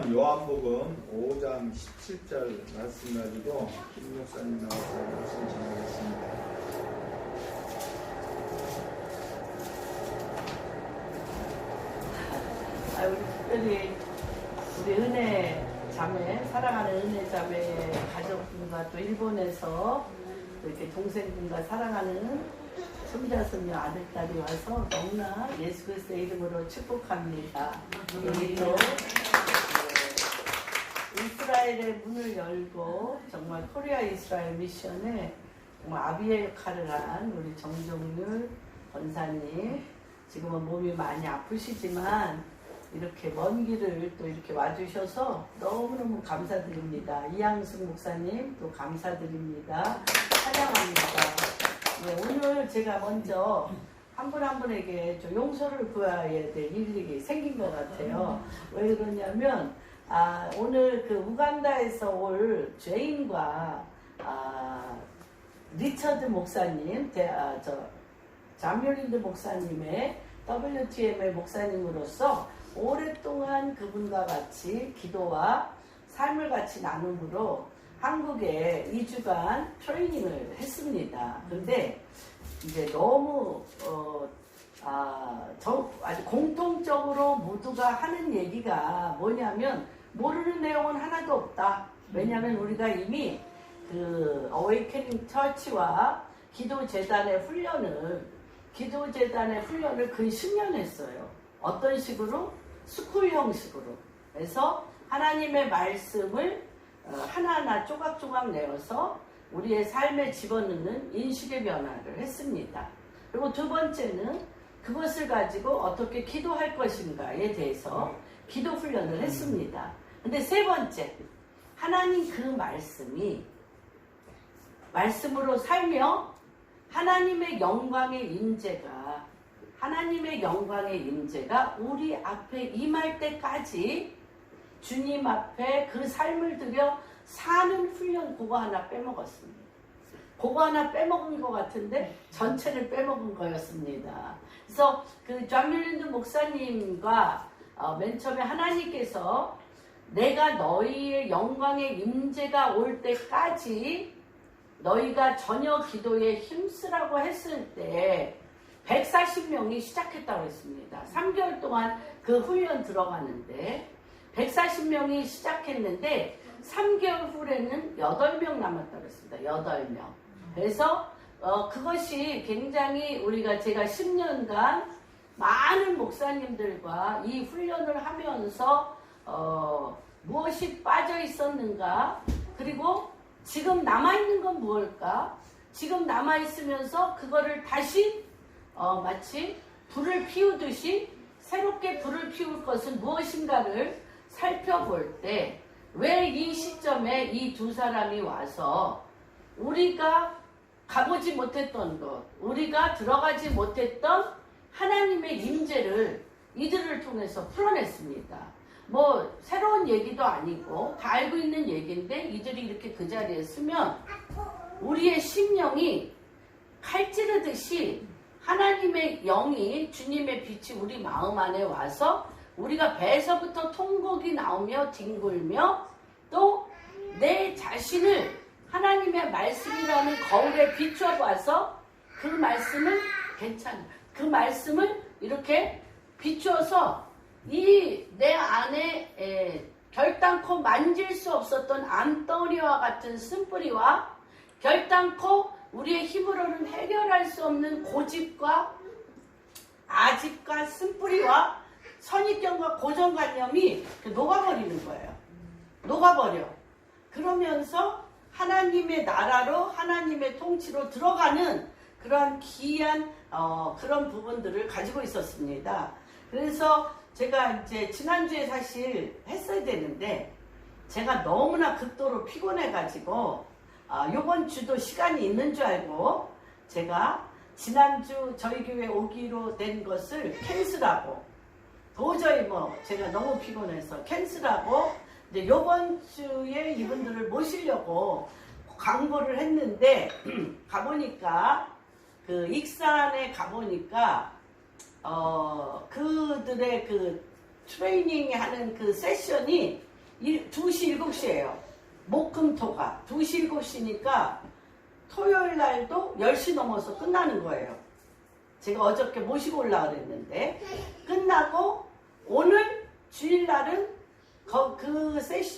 우선 요한복음 5장 17절 말씀 가지고 김 목사님 나와서 말씀 전하겠습니다. 특별히 우리 은혜 자매, 사랑하는 은혜 자매의 가족분과 또 일본에서 또 이렇게 동생분과 사랑하는 손자손녀 아들딸이 와서 너무나 예수 그리스도의 이름으로 축복합니다. 여기 또 이스라엘의 문을 열고 정말 코리아 이스라엘 미션에 정말 아비의 역할을 한 우리 정종률 권사님, 지금은 몸이 많이 아프시지만 이렇게 먼 길을 또 이렇게 와주셔서 너무너무 감사드립니다. 이양숙 목사님 또 감사드립니다. 찬양합니다. 네, 오늘 제가 먼저 한 분 한 분에게 좀 용서를 구해야 될 일이 생긴 것 같아요. 왜 그러냐면 오늘 그 우간다에서 올 죄인과 리처드 목사님, 자뮤린드 목사님의 WTM의 목사님으로서 오랫동안 그분과 같이 기도와 삶을 같이 나눔으로 한국에 2주간 트레이닝을 했습니다. 근데 이제 너무 아주 공통적으로 모두가 하는 얘기가 뭐냐면 모르는 내용은 하나도 없다. 왜냐하면 우리가 이미 그 어웨이케닝 처치와 기도재단의 훈련을 거의 10년 했어요. 어떤 식으로? 스쿨 형식으로. 그래서 하나님의 말씀을 하나하나 조각조각 내어서 우리의 삶에 집어넣는 인식의 변화를 했습니다. 그리고 두 번째는 그것을 가지고 어떻게 기도할 것인가에 대해서 기도 훈련을 했습니다. 근데 세 번째, 하나님 그 말씀으로 살며 하나님의 영광의 임재가 우리 앞에 임할 때까지 주님 앞에 그 삶을 들여 사는 훈련, 그거 하나 빼먹었습니다. 그거 하나 빼먹은 것 같은데 전체를 빼먹은 거였습니다. 그래서 그 좌밀린드 목사님과 맨 처음에 하나님께서 내가 너희의 영광의 임재가 올 때까지 너희가 전혀 기도에 힘쓰라고 했을 때 140명이 시작했다고 했습니다. 3개월 동안 그 훈련 들어가는데 140명이 시작했는데 3개월 후에는 8명 남았다고 했습니다. 8명. 그래서 그것이 굉장히 제가 10년간 많은 목사님들과 이 훈련을 하면서 무엇이 빠져 있었는가, 그리고 지금 남아있는 건 무엇일까, 지금 남아있으면서 그거를 다시 마치 불을 피우듯이 새롭게 불을 피울 것은 무엇인가를 살펴볼 때 왜 이 시점에 이 두 사람이 와서 우리가 가보지 못했던 것, 우리가 들어가지 못했던 하나님의 임재를 이들을 통해서 풀어냈습니다. 뭐 새로운 얘기도 아니고 다 알고 있는 얘기인데 이들이 이렇게 그 자리에 서면 우리의 심령이 칼 찌르듯이 하나님의 영이, 주님의 빛이 우리 마음 안에 와서 우리가 배에서부터 통곡이 나오며 뒹굴며 또 내 자신을 하나님의 말씀이라는 거울에 비춰봐서 그 말씀을 그 말씀을 이렇게 비추어서 이 내 안에 결단코 만질 수 없었던 암덩어리와 같은 쓴뿌리와 결단코 우리의 힘으로는 해결할 수 없는 고집과 아집과 쓴뿌리와 선입견과 고정관념이 녹아버리는 거예요. 녹아버려. 그러면서 하나님의 나라로, 하나님의 통치로 들어가는 그런 기이한 그런 부분들을 가지고 있었습니다. 그래서 제가 이제 지난주에 사실 했어야 되는데 제가 너무나 극도로 피곤해가지고 요번 주도 시간이 있는 줄 알고 제가 지난주 저희 교회 오기로 된 것을 캔슬하고, 도저히 제가 너무 피곤해서 캔슬하고 이제 요번 주에 이분들을 모시려고 광고를 했는데 가보니까 그 익산에 가보니까 그들의 그 트레이닝 하는 그 세션이 2시, 7시예요. 목금토가 2시, 7시니까 토요일 날도 10시 넘어서 끝나는 거예요. 제가 어저께 모시고 올라 그랬는데 끝나고 오늘 주일날은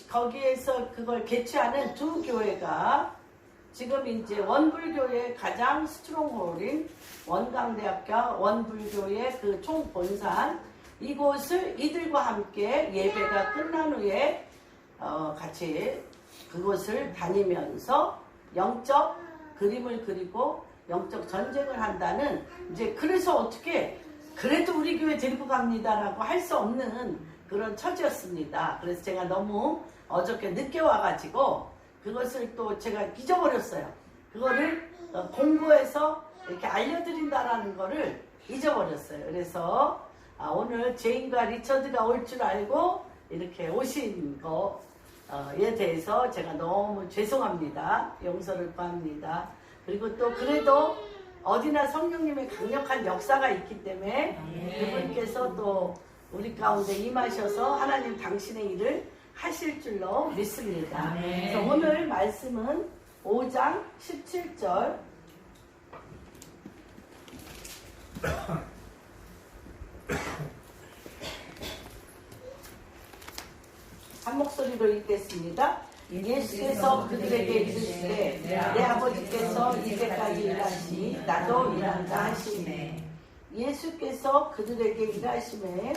거기에서 그걸 개최하는 두 교회가 지금 이제 원불교의 가장 스트롱홀인 원광대학교 원불교의 그 총본산 이곳을 이들과 함께 예배가 끝난 후에 같이 그곳을 다니면서 영적 그림을 그리고 영적 전쟁을 한다는 이제 그래서 어떻게 그래도 우리 교회 데리고 갑니다라고 할 수 없는 그런 처지였습니다. 그래서 제가 너무 어저께 늦게 와가지고 그것을 또 제가 잊어버렸어요. 그거를 공부해서 이렇게 알려드린다라는 거를 잊어버렸어요. 그래서 오늘 제인과 리처드가 올 줄 알고 이렇게 오신 거에 대해서 제가 너무 죄송합니다. 용서를 구합니다. 그리고 또 그래도 어디나 성령님의 강력한 역사가 있기 때문에 그분께서 또 우리 가운데 임하셔서 하나님 당신의 일을 하실 줄로 믿습니다. 그래서 오늘 말씀은 5장 17절 한 목소리로 읽겠습니다. 예수께서 그들에게 이르시되 내 아버지께서 이제까지 일하시니 나도 일한다 하시네. 예수께서 그들에게 일하시매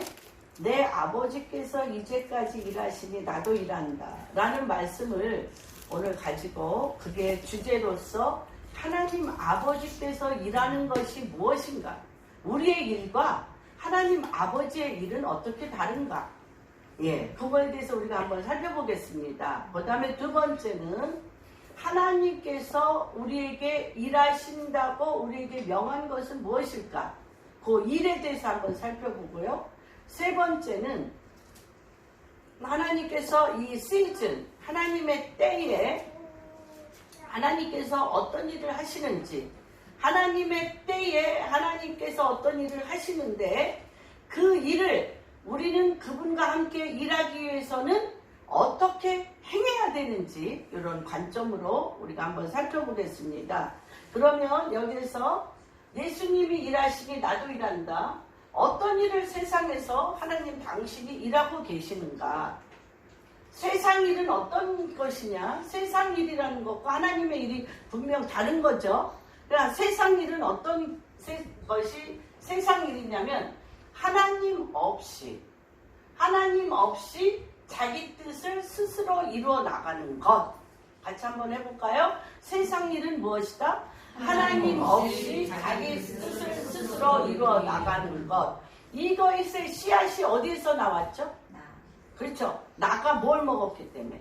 내 아버지께서 이제까지 일하시니 나도 일한다 라는 말씀을 오늘 가지고 그게 주제로서 하나님 아버지께서 일하는 것이 무엇인가, 우리의 일과 하나님 아버지의 일은 어떻게 다른가, 그거에 대해서 우리가 한번 살펴보겠습니다. 그 다음에 두 번째는 하나님께서 우리에게 일하신다고 우리에게 명한 것은 무엇일까, 그 일에 대해서 한번 살펴보고요. 세 번째는 하나님께서 이 시즌, 하나님의 때에 하나님께서 어떤 일을 하시는지, 하나님의 때에 하나님께서 어떤 일을 하시는데 그 일을 우리는 그분과 함께 일하기 위해서는 어떻게 행해야 되는지 이런 관점으로 우리가 한번 살펴보겠습니다. 그러면 여기에서 예수님이 일하시니 나도 일한다. 어떤 일을 세상에서 하나님 당신이 일하고 계시는가? 세상 일은 어떤 것이냐? 세상 일이라는 것과 하나님의 일이 분명 다른 거죠. 그러니까 세상 일은 어떤 것이 세상 일이냐면 하나님 없이 자기 뜻을 스스로 이루어 나가는 것. 같이 한번 해볼까요? 세상 일은 무엇이다? 하나님 없이 자기 뜻을 스스로 이루어 나가는 것. 이것의 씨앗이 어디에서 나왔죠? 그렇죠. 나가 뭘 먹었기 때문에?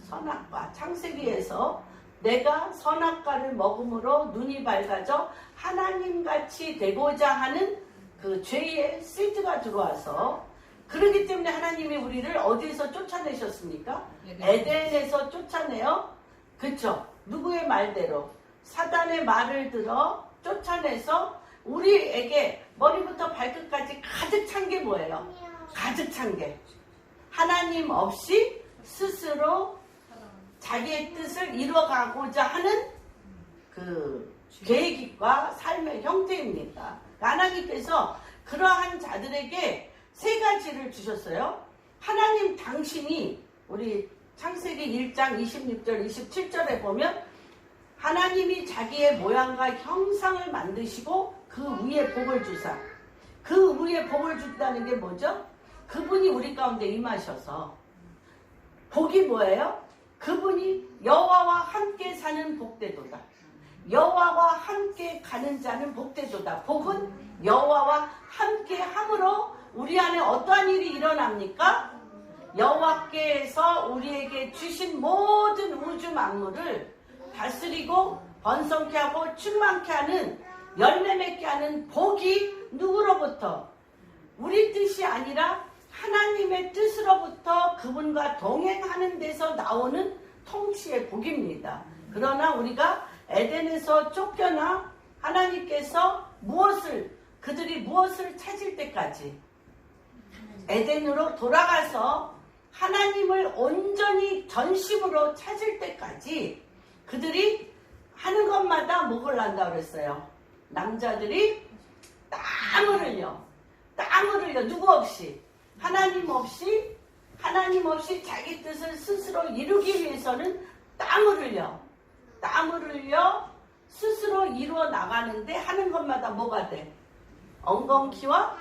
선악과. 창세기에서 내가 선악과를 먹음으로 눈이 밝아져 하나님같이 되고자 하는 그 죄의 씨드가 들어와서, 그렇기 때문에 하나님이 우리를 어디에서 쫓아내셨습니까? 에덴에서 쫓아내요. 그렇죠. 누구의 말대로? 사단의 말을 들어 쫓아내서 우리에게 머리부터 발끝까지 가득 찬 게 뭐예요? 가득 찬 게 하나님 없이 스스로 자기의 뜻을 이뤄가고자 하는 그 계획과 삶의 형태입니다. 하나님께서 그러한 자들에게 세 가지를 주셨어요. 하나님 당신이 우리 창세기 1장 26절 27절에 보면 하나님이 자기의 모양과 형상을 만드시고 그 위에 복을 주사, 그 위에 복을 준다는 게 뭐죠? 그분이 우리 가운데 임하셔서, 복이 뭐예요? 그분이 여호와와 함께 사는 복되도다. 여호와와 함께 가는 자는 복되도다. 복은 여호와와 함께 함으로 우리 안에 어떠한 일이 일어납니까? 여호와께서 우리에게 주신 모든 우주 만물을 다스리고 번성케 하고 충만케 하는, 열매 맺게 하는 복이 누구로부터? 우리 뜻이 아니라 하나님의 뜻으로부터 그분과 동행하는 데서 나오는 통치의 복입니다. 그러나 우리가 에덴에서 쫓겨나 하나님께서 그들이 무엇을 찾을 때까지 에덴으로 돌아가서 하나님을 온전히 전심으로 찾을 때까지 그들이 하는 것마다 목을 난다고 그랬어요. 남자들이 땀을 흘려. 땀을 흘려. 누구 없이. 하나님 없이 자기 뜻을 스스로 이루기 위해서는 땀을 흘려. 땀을 흘려 스스로 이루어 나가는데 하는 것마다 뭐가 돼? 엉겅퀴와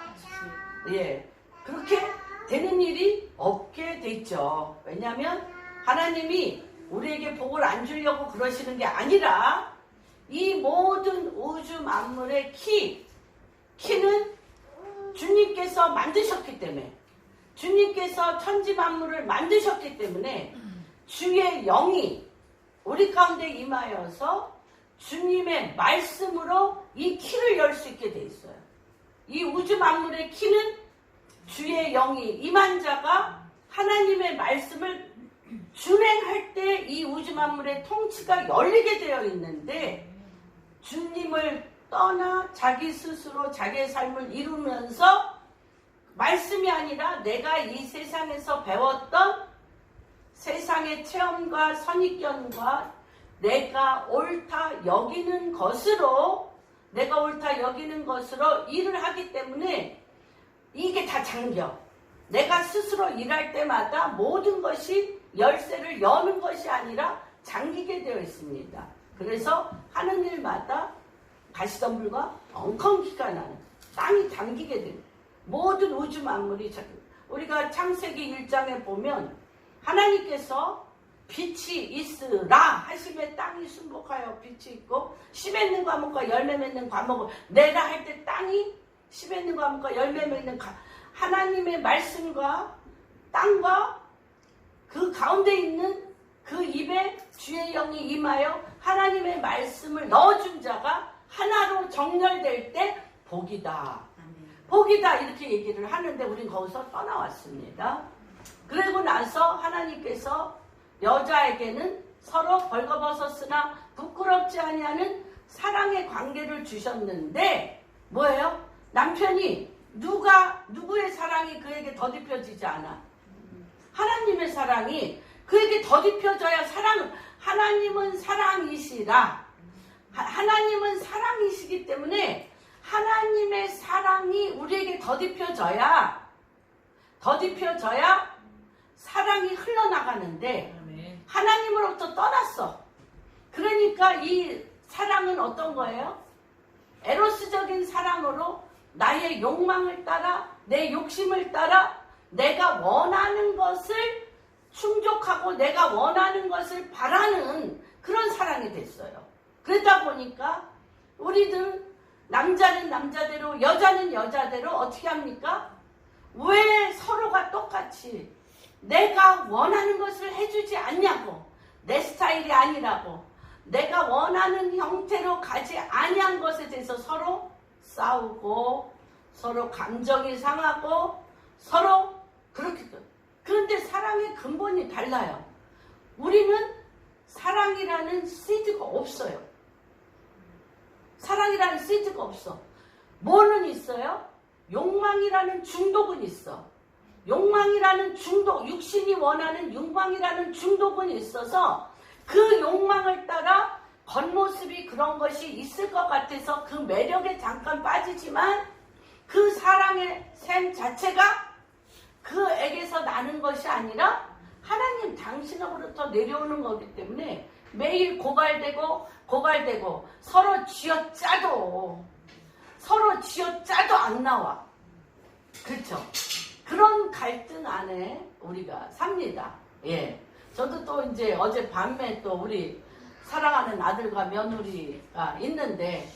예, 그렇게 되는 일이 없게 돼 있죠. 왜냐하면 하나님이 우리에게 복을 안 주려고 그러시는 게 아니라 이 모든 우주 만물의 키는 주님께서 만드셨기 때문에, 주님께서 천지 만물을 만드셨기 때문에 주의 영이 우리 가운데 임하여서 주님의 말씀으로 이 키를 열 수 있게 돼 있어요. 이 우주 만물의 키는 주의 영이 임한 자가 하나님의 말씀을 준행할 때 이 우주 만물의 통치가 열리게 되어 있는데, 주님을 떠나 자기 스스로 자기의 삶을 이루면서 말씀이 아니라 내가 이 세상에서 배웠던 세상의 체험과 선입견과 내가 옳다 여기는 것으로 일을 하기 때문에 이게 다 잠겨. 내가 스스로 일할 때마다 모든 것이 열쇠를 여는 것이 아니라 잠기게 되어 있습니다. 그래서 하는 일마다 가시덤불과 엉겅퀴가 나는, 땅이 잠기게 되는 모든 우주 만물이, 우리가 창세기 1장에 보면 하나님께서 빛이 있으라 하심에 땅이 순복하여 빛이 있고, 씨 맺는 과목과 열매 맺는 과목을 내라 할 때 땅이 씨 맺는 과목과 열매 맺는 하나님의 말씀과 땅과 그 가운데 있는 그 입에 주의 영이 임하여 하나님의 말씀을 넣어준 자가 하나로 정렬될 때 복이다. 복이다 이렇게 얘기를 하는데 우린 거기서 떠나왔습니다. 그리고 나서 하나님께서 여자에게는 서로 벌거벗었으나 부끄럽지 아니하는 사랑의 관계를 주셨는데, 뭐예요? 남편이 누구의 사랑이 그에게 더딥혀지지 않아. 하나님의 사랑이 그에게 더딥혀져야 하나님은 사랑이시라. 하나님은 사랑이시기 때문에 하나님의 사랑이 우리에게 더딥혀져야 사랑이 흘러나가는데, 하나님으로부터 떠났어. 그러니까 이 사랑은 어떤 거예요? 에로스적인 사랑으로 나의 욕망을 따라, 내 욕심을 따라 내가 원하는 것을 충족하고 내가 원하는 것을 바라는 그런 사랑이 됐어요. 그러다 보니까 우리는 남자는 남자대로, 여자는 여자대로 어떻게 합니까? 왜 서로가 똑같이 내가 원하는 것을 해주지 않냐고, 내 스타일이 아니라고, 내가 원하는 형태로 가지 아니한 것에 대해서 서로 싸우고 서로 감정이 상하고 서로 그렇게. 그런데 사랑의 근본이 달라요. 우리는 사랑이라는 시드가 없어요. 사랑이라는 시드가 없어. 뭐는 있어요? 욕망이라는 중독은 있어. 욕망이라는 중독, 육신이 원하는 욕망이라는 중독은 있어서 그 욕망을 따라 겉모습이 그런 것이 있을 것 같아서 그 매력에 잠깐 빠지지만 그 사랑의 샘 자체가 그에게서 나는 것이 아니라 하나님 당신으로부터 내려오는 거기 때문에 매일 고갈되고 서로 쥐어짜도 안 나와. 그렇죠? 그런 갈등 안에 우리가 삽니다. 예. 저도 또 이제 어제 밤에 또 우리 사랑하는 아들과 며느리가 있는데,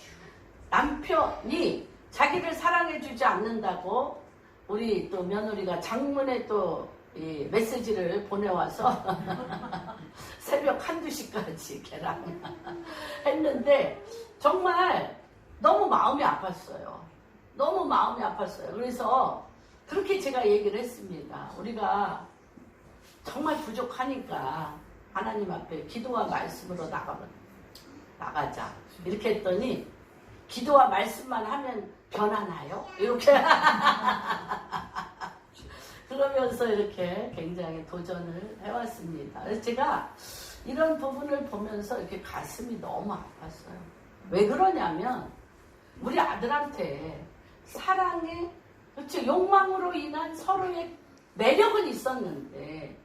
남편이 자기를 사랑해주지 않는다고 우리 또 며느리가 장문에 또 이 메시지를 보내와서 새벽 1~2시까지 걔랑 했는데 정말 너무 마음이 아팠어요. 너무 마음이 아팠어요. 그래서 그렇게 제가 얘기를 했습니다. 우리가 정말 부족하니까 하나님 앞에 기도와 말씀으로 나가자. 이렇게 했더니, 기도와 말씀만 하면 변하나요? 이렇게. 그러면서 이렇게 굉장히 도전을 해왔습니다. 그래서 제가 이런 부분을 보면서 이렇게 가슴이 너무 아팠어요. 왜 그러냐면 우리 아들한테 사랑의 그렇죠 욕망으로 인한 서로의 매력은 있었는데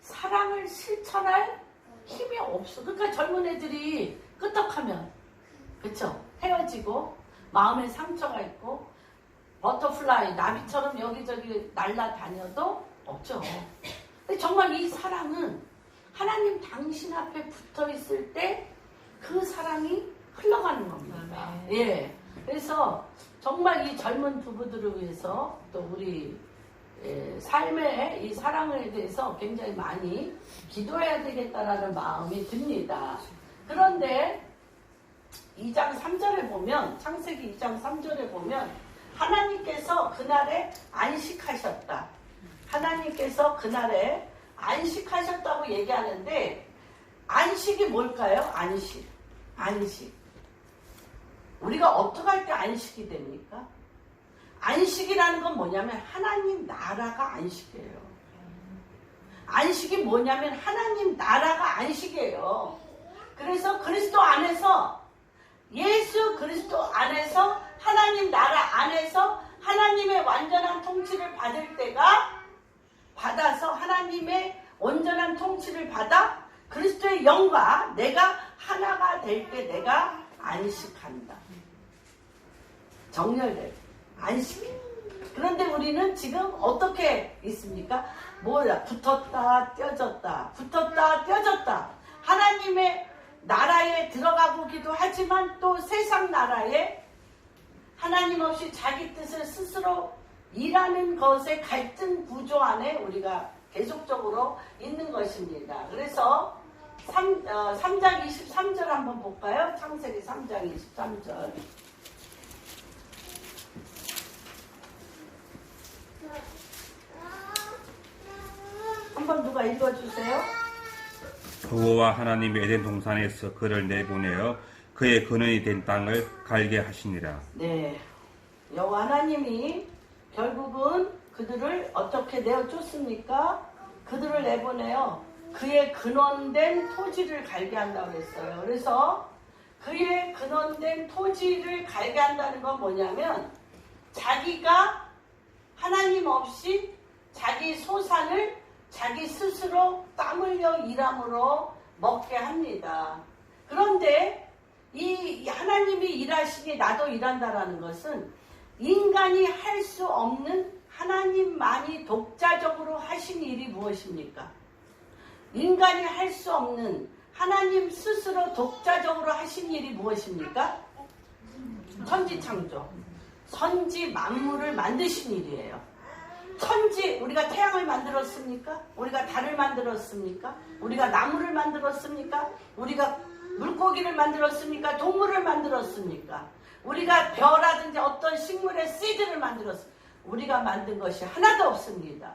사랑을 실천할 힘이 없어. 그러니까 젊은 애들이 끄떡하면 그렇죠 헤어지고 마음에 상처가 있고 버터플라이 나비처럼 여기저기 날아다녀도 없죠. 근데 정말 이 사랑은 하나님 당신 앞에 붙어 있을 때 그 사랑이 흘러가는 겁니다. 예. 그래서 정말 이 젊은 부부들을 위해서 또 우리 삶의 이 사랑에 대해서 굉장히 많이 기도해야 되겠다라는 마음이 듭니다. 그런데 2장 3절에 보면 창세기 2장 3절에 보면 하나님께서 그날에 안식하셨다. 하나님께서 그날에 안식하셨다고 얘기하는데 안식이 뭘까요? 안식. 우리가 어떻게 할 때 안식이 됩니까? 안식이라는 건 뭐냐면 하나님 나라가 안식이에요. 안식이 뭐냐면 하나님 나라가 안식이에요. 그래서 그리스도 안에서 예수 그리스도 안에서 하나님 나라 안에서 하나님의 완전한 통치를 받을 때가 받아서 하나님의 온전한 통치를 받아 그리스도의 영과 내가 하나가 될 때 내가 안식한다. 정렬될 안식. 그런데 우리는 지금 어떻게 있습니까? 뭐야? 붙었다 떼어졌다. 붙었다 떼어졌다. 하나님의 나라에 들어가 보기도 하지만 또 세상 나라에 하나님 없이 자기 뜻을 스스로 일하는 것의 갈등 구조 안에 우리가 계속적으로 있는 것입니다. 그래서 3장 23절 한번 볼까요? 창세기 3장 23절. 한번 누가 읽어주세요. 여호와 하나님이 에덴 동산에서 그를 내보내어 그의 근원이 된 땅을 갈게 하시니라. 네, 여호와 하나님이 결국은 그들을 어떻게 내어쫓습니까? 그들을 내보내요. 그의 근원된 토지를 갈게 한다고 했어요. 그래서 그의 근원된 토지를 갈게 한다는 건 뭐냐면 자기가 하나님 없이 자기 소산을 자기 스스로 땀 흘려 일함으로 먹게 합니다. 그런데 이 하나님이 일하시니 나도 일한다라는 것은 인간이 할 수 없는 하나님만이 독자적으로 하신 일이 무엇입니까? 인간이 할 수 없는 하나님 스스로 독자적으로 하신 일이 무엇입니까? 천지창조. 천지 만물을 만드신 일이에요. 천지, 우리가 태양을 만들었습니까? 우리가 달을 만들었습니까? 우리가 나무를 만들었습니까? 우리가 물고기를 만들었습니까? 동물을 만들었습니까? 우리가 벼라든지 어떤 식물의 씨드를 만들었습니까? 우리가 만든 것이 하나도 없습니다.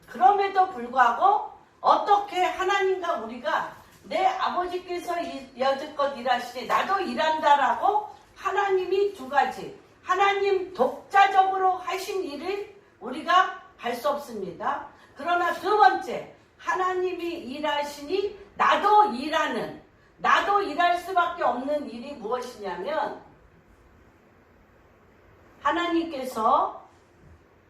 그럼에도 불구하고 어떻게 하나님과 우리가 내 아버지께서 여지껏 일하시니 나도 일한다라고 하나님이 두 가지 하나님 독자적으로 하신 일을 우리가 할 수 없습니다. 그러나 두 번째 하나님이 일하시니 나도 일하는 나도 일할 수밖에 없는 일이 무엇이냐면 하나님께서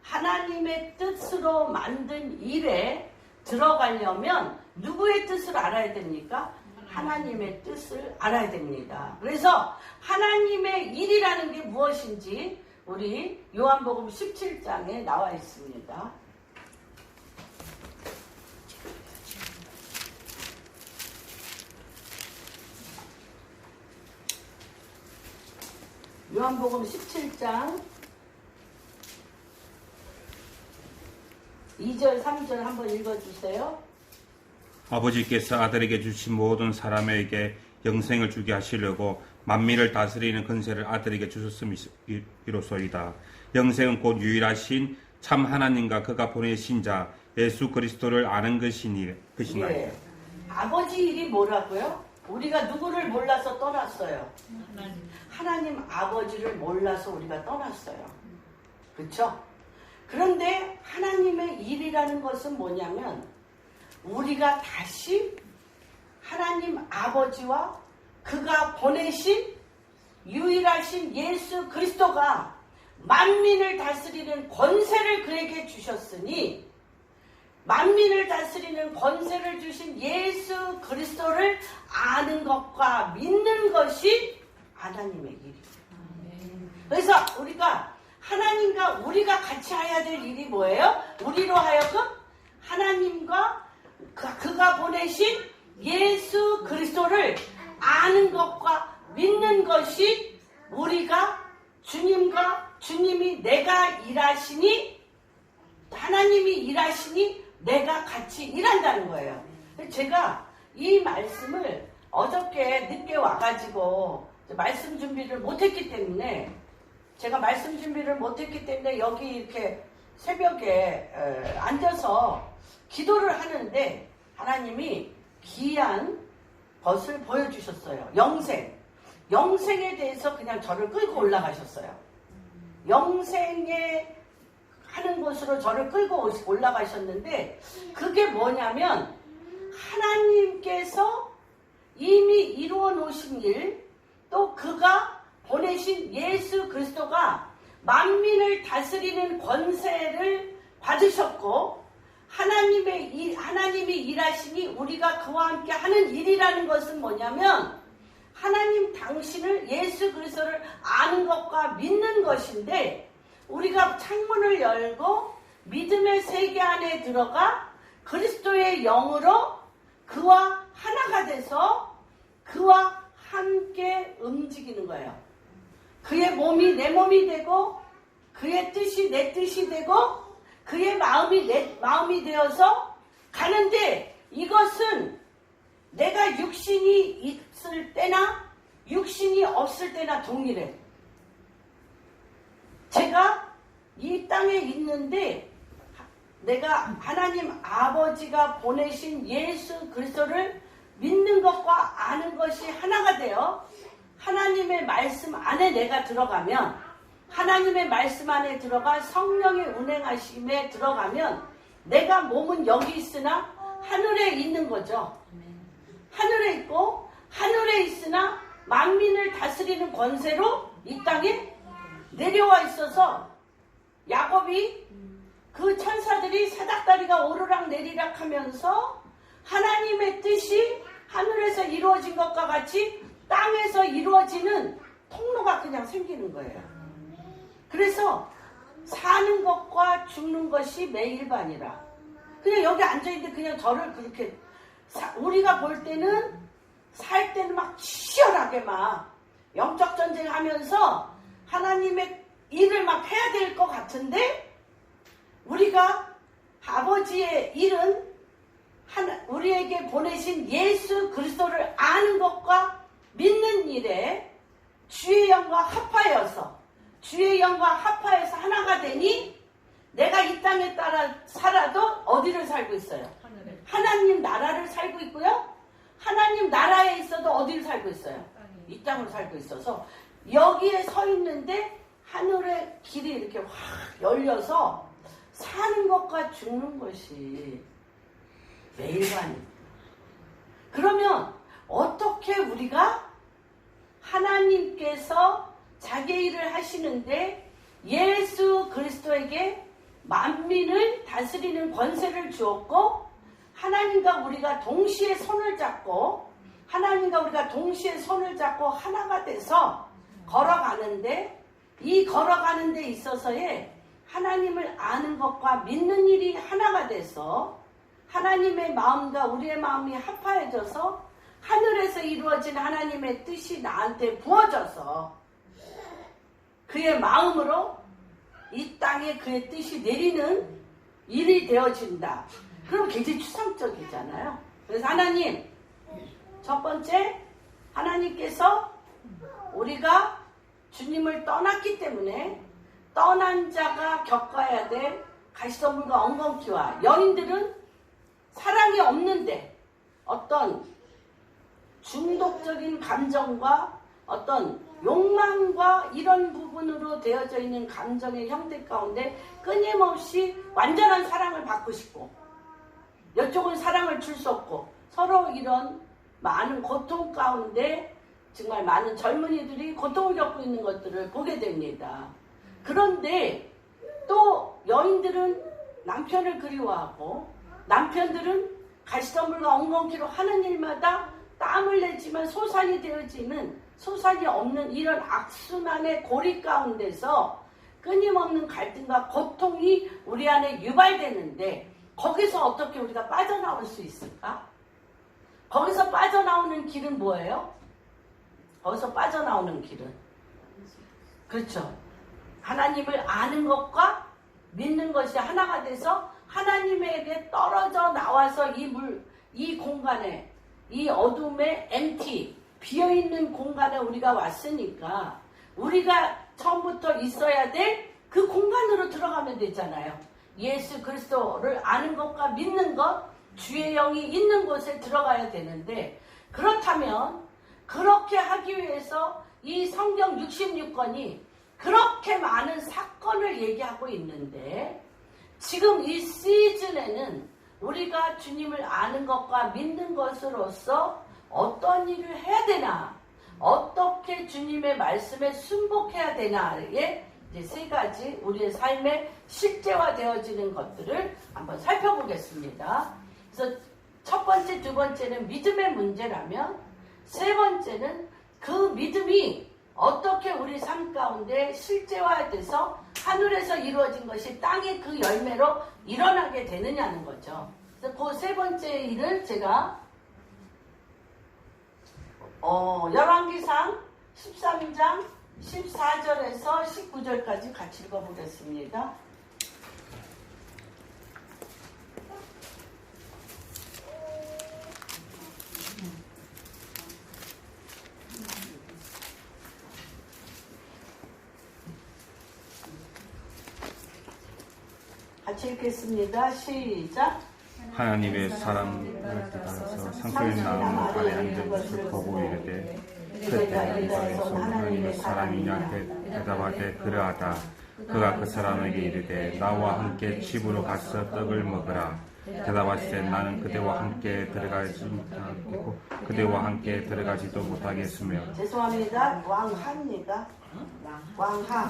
하나님의 뜻으로 만든 일에 들어가려면 누구의 뜻을 알아야 됩니까? 하나님의 뜻을 알아야 됩니다. 그래서 하나님의 일이라는 게 무엇인지 우리 요한복음 17장에 나와 있습니다. 요한복음 17장 2절 3절 한번 읽어주세요. 아버지께서 아들에게 주신 모든 사람에게 영생을 주게 하시려고 만민을 다스리는 권세를 아들에게 주셨음이로소이다. 영생은 곧 유일하신 참 하나님과 그가 보내신 자 예수 그리스도를 아는 것이니라. 예. 아버지 일이 뭐라고요? 우리가 누구를 몰라서 떠났어요? 하나님 아버지를 몰라서 우리가 떠났어요. 그렇죠? 그런데 하나님의 일이라는 것은 뭐냐면 우리가 다시 하나님 아버지와 그가 보내신 유일하신 예수 그리스도가 만민을 다스리는 권세를 그에게 주셨으니 만민을 다스리는 권세를 주신 예수 그리스도를 아는 것과 믿는 것이 하나님의 일이에요. 그래서 우리가 하나님과 우리가 같이 해야 될 일이 뭐예요? 우리로 하여금 하나님과 그가 보내신 예수 그리스도를 아는 것과 믿는 것이 우리가 주님이 내가 일하시니 하나님이 일하시니 내가 같이 일한다는 거예요. 제가 이 말씀을 어저께 늦게 와가지고 말씀 준비를 못했기 때문에 여기 이렇게 새벽에 앉아서 기도를 하는데 하나님이 귀한 것을 보여주셨어요. 영생에 대해서 그냥 저를 끌고 올라가셨어요. 영생에 하는 곳으로 저를 끌고 올라가셨는데 그게 뭐냐면 하나님께서 이미 이루어 놓으신 일, 또 그가 보내신 예수 그리스도가 만민을 다스리는 권세를 받으셨고 하나님이 일하시니 우리가 그와 함께 하는 일이라는 것은 뭐냐면 하나님 당신을 예수 그리스도를 아는 것과 믿는 것인데 우리가 창문을 열고 믿음의 세계 안에 들어가 그리스도의 영으로 그와 하나가 돼서 그와 함께 움직이는 거예요. 그의 몸이 내 몸이 되고 그의 뜻이 내 뜻이 되고 그의 마음이 내 마음이 되어서 가는데 이것은 내가 육신이 있을 때나 육신이 없을 때나 동일해. 제가 이 땅에 있는데 내가 하나님 아버지가 보내신 예수 그리스도를 믿는 것과 아는 것이 하나가 되어 하나님의 말씀 안에 내가 들어가면 하나님의 말씀 안에 들어가 성령의 운행하심에 들어가면 내가 몸은 여기 있으나 하늘에 있는 거죠. 하늘에 있고 하늘에 있으나 만민을 다스리는 권세로 이 땅에 내려와 있어서 야곱이 그 천사들이 사닥다리가 오르락 내리락 하면서 하나님의 뜻이 하늘에서 이루어진 것과 같이 땅에서 이루어지는 통로가 그냥 생기는 거예요. 그래서 사는 것과 죽는 것이 매일반이라. 그냥 여기 앉아있는데 그냥 저를 그렇게 우리가 볼 때는 살 때는 막 치열하게 막 영적 전쟁하면서 하나님의 일을 막 해야 될 것 같은데 우리가 아버지의 일은 우리에게 보내신 예수 그리스도를 아는 것과 믿는 일에 주의 영과 합하여서 하나가 되니 내가 이 땅에 따라 살아도 어디를 살고 있어요? 하나님 나라를 살고 있고요. 하나님 나라에 있어도 어디를 살고 있어요? 이 땅을 살고 있어서 여기에 서 있는데 하늘의 길이 이렇게 확 열려서 사는 것과 죽는 것이 매일반입니다. 그러면 어떻게 우리가 하나님께서 자기 일을 하시는데 예수 그리스도에게 만민을 다스리는 권세를 주었고 하나님과 우리가 동시에 손을 잡고 하나가 돼서 걸어가는데 이 걸어가는 데 있어서의 하나님을 아는 것과 믿는 일이 하나가 돼서 하나님의 마음과 우리의 마음이 합하여져서 하늘에서 이루어진 하나님의 뜻이 나한테 부어져서 그의 마음으로 이 땅에 그의 뜻이 내리는 일이 되어진다. 그럼 굉장히 추상적이잖아요. 그래서 하나님, 첫 번째 하나님께서 우리가 주님을 떠났기 때문에 떠난 자가 겪어야 될 가시덤불과 엉겅퀴와 여인들은 사랑이 없는데 어떤 중독적인 감정과 어떤 욕망과 이런 부분으로 되어져 있는 감정의 형태 가운데 끊임없이 완전한 사랑을 받고 싶고 이쪽은 사랑을 줄 수 없고 서로 이런 많은 고통 가운데 정말 많은 젊은이들이 고통을 겪고 있는 것들을 보게 됩니다. 그런데 또 여인들은 남편을 그리워하고 남편들은 가시덤불과 엉겅퀴로 하는 일마다 땀을 내지만 소산이 되어지는 소산이 없는 이런 악순환의 고리 가운데서 끊임없는 갈등과 고통이 우리 안에 유발되는데 거기서 어떻게 우리가 빠져나올 수 있을까? 거기서 빠져나오는 길은 뭐예요? 거기서 빠져나오는 길은 그렇죠. 하나님을 아는 것과 믿는 것이 하나가 돼서 하나님에게 떨어져 나와서 이 공간에 이 어둠의 empty 비어있는 공간에 우리가 왔으니까 우리가 처음부터 있어야 될 그 공간으로 들어가면 되잖아요. 예수 그리스도를 아는 것과 믿는 것, 주의 영이 있는 곳에 들어가야 되는데 그렇다면 그렇게 하기 위해서 이 성경 66권이 그렇게 많은 사건을 얘기하고 있는데 지금 이 시즌에는 우리가 주님을 아는 것과 믿는 것으로서 어떤 일을 해야 되나, 어떻게 주님의 말씀에 순복해야 되나의 이제 세 가지 우리의 삶에 실제화되어지는 것들을 한번 살펴보겠습니다. 그래서 첫 번째, 두 번째는 믿음의 문제라면 세 번째는 그 믿음이 어떻게 우리 삶 가운데 실제화돼서 하늘에서 이루어진 것이 땅의 그 열매로 일어나게 되느냐는 거죠. 그래서 그 세 번째 일을 제가 열왕기상 13장 14절에서 19절까지 같이 읽어보겠습니다. 같이 읽겠습니다. 시작. 하나님의 사람을 따라서 상수의 나무 아래 앉은 것을 보고 이르되 그때 이방에서 하나님의 사람이냐 대답하되 그러하다. 그가 그 사람에게 이르되 나와 함께 집으로 가서 떡을 먹으라. 대답하시되 나는 그대와 함께 들어가지 못하고 그대와 함께 들어가지도 못하겠으며. 죄송합니다. 왕하입니다. 왕하.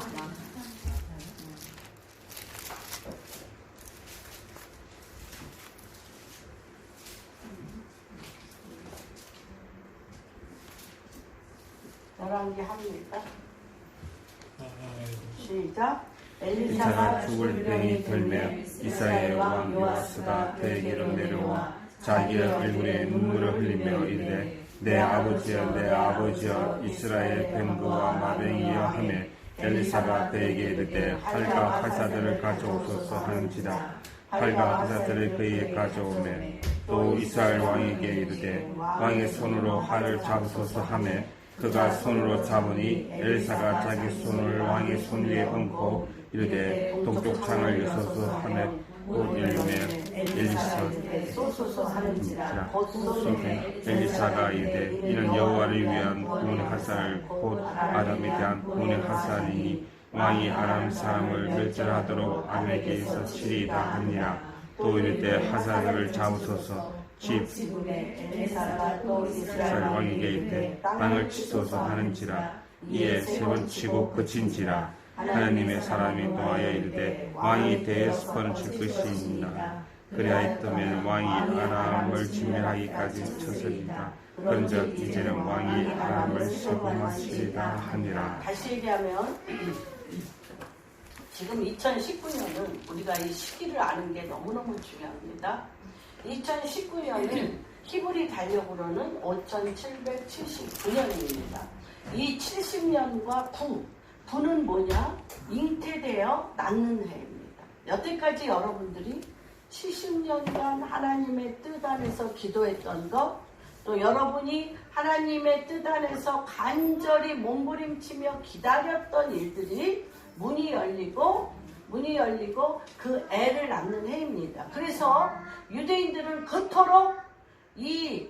열왕기 합니다. 시작. 엘리사가 죽을 병이 들며 이스라엘 왕 요아스가 그에게로 내려와 자기의 얼굴에 눈물을 흘리며 이르되 내 아버지여 내 아버지여 이스라엘 뱀그와 마병이여 하며 엘리사가 그에게 이르되 활과 화사들을 가져오소서 하는지라. 활과 화사들을 그에게 가져오매 또 이스라엘 왕에게 이르되 왕의 손으로 활을 잡으소서 하며 그가 손으로 잡으니 엘리사가 자기 손을 왕의 손 위에 얹고 이르되 동쪽 창을 여소서 하며 곧 열매 엘리사가 이르되 이는 여호와를 위한 구원의 화살을 곧 아람에 대한 구원의 화살이니 왕이 아람 사람을 멸절하도록 아벨에게서 치리이다 하니라. 또 이르되 화살을 잡으소서. 이스라엘 왕에게 이르되 땅을 치소서 하는지라. 이에 세 번 치고 그친지라. 하나님의 사람이 노하여 이르되 왕이 대에스포는 칠 것이니라. 그리하였다면 왕이 아람을 진멸하기까지 쳤으리라. 그런즉 이제는 왕이 아람을 세고마치리라 하니라. 다시 얘기하면 지금 2019년은 우리가 이 시기를 아는 게 너무너무 중요합니다. 2019년은 히브리 달력으로는 5779년입니다. 이 70년과 9는 뭐냐? 잉태되어 낳는 해입니다. 여태까지 여러분들이 70년간 하나님의 뜻 안에서 기도했던 것, 또 여러분이 하나님의 뜻 안에서 간절히 몸부림치며 기다렸던 일들이 문이 열리고 그 애를 낳는 해입니다. 그래서 유대인들은 그토록 이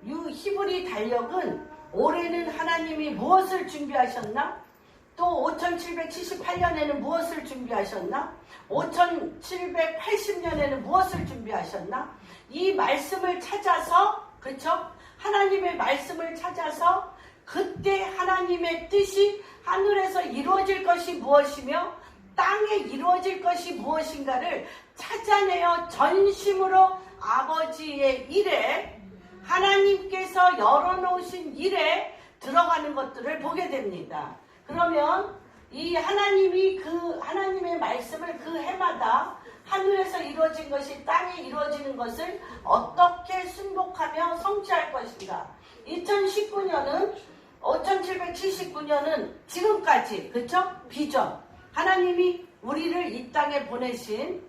히브리 달력은 올해는 하나님이 무엇을 준비하셨나? 또 5778년에는 무엇을 준비하셨나? 5780년에는 무엇을 준비하셨나? 이 말씀을 찾아서, 그렇죠? 하나님의 말씀을 찾아서 그때 하나님의 뜻이 하늘에서 이루어질 것이 무엇이며 땅에 이루어질 것이 무엇인가를 찾아내어 전심으로 아버지의 일에, 하나님께서 열어놓으신 일에 들어가는 것들을 보게 됩니다. 그러면 이 하나님이 그 하나님의 말씀을 그 해마다 하늘에서 이루어진 것이 땅에 이루어지는 것을 어떻게 순복하며 성취할 것인가. 2019년은 5779년은 지금까지, 그렇죠? 비전. 하나님이 우리를 이 땅에 보내신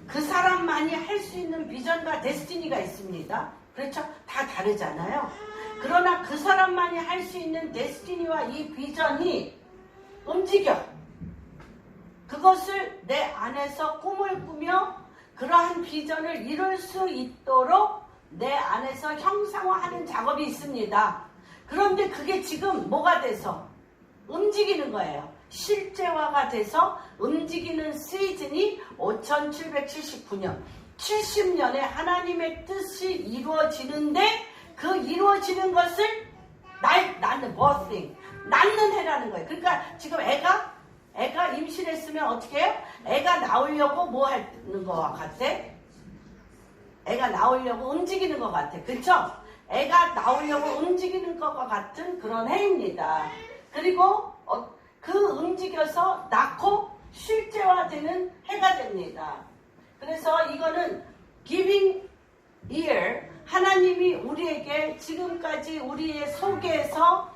그 사람만이 할 수 있는 비전과 데스티니가 있습니다. 그렇죠? 다 다르잖아요. 그러나 그 사람만이 할 수 있는 데스티니와 이 비전이 움직여. 그것을 내 안에서 꿈을 꾸며 그러한 비전을 이룰 수 있도록 내 안에서 형상화하는 작업이 있습니다. 그런데 그게 지금 뭐가 돼서 움직이는 거예요. 실제화가 돼서 움직이는 시즌이 5779년. 70년에 하나님의 뜻이 이루어지는데 그 이루어지는 것을 낳는 birthing, 낳는 해라는 거예요. 그러니까 지금 애가 임신했으면 어떻게 해요? 애가 나오려고 뭐 하는 것 같아? 애가 나오려고 움직이는 것 같아. 그렇죠? 애가 나오려고 움직이는 것과 같은 그런 해입니다. 그리고 그 움직여서 낳고 실제화되는 해가 됩니다. 그래서 이거는 giving year, 하나님이 우리에게 지금까지 우리의 속에서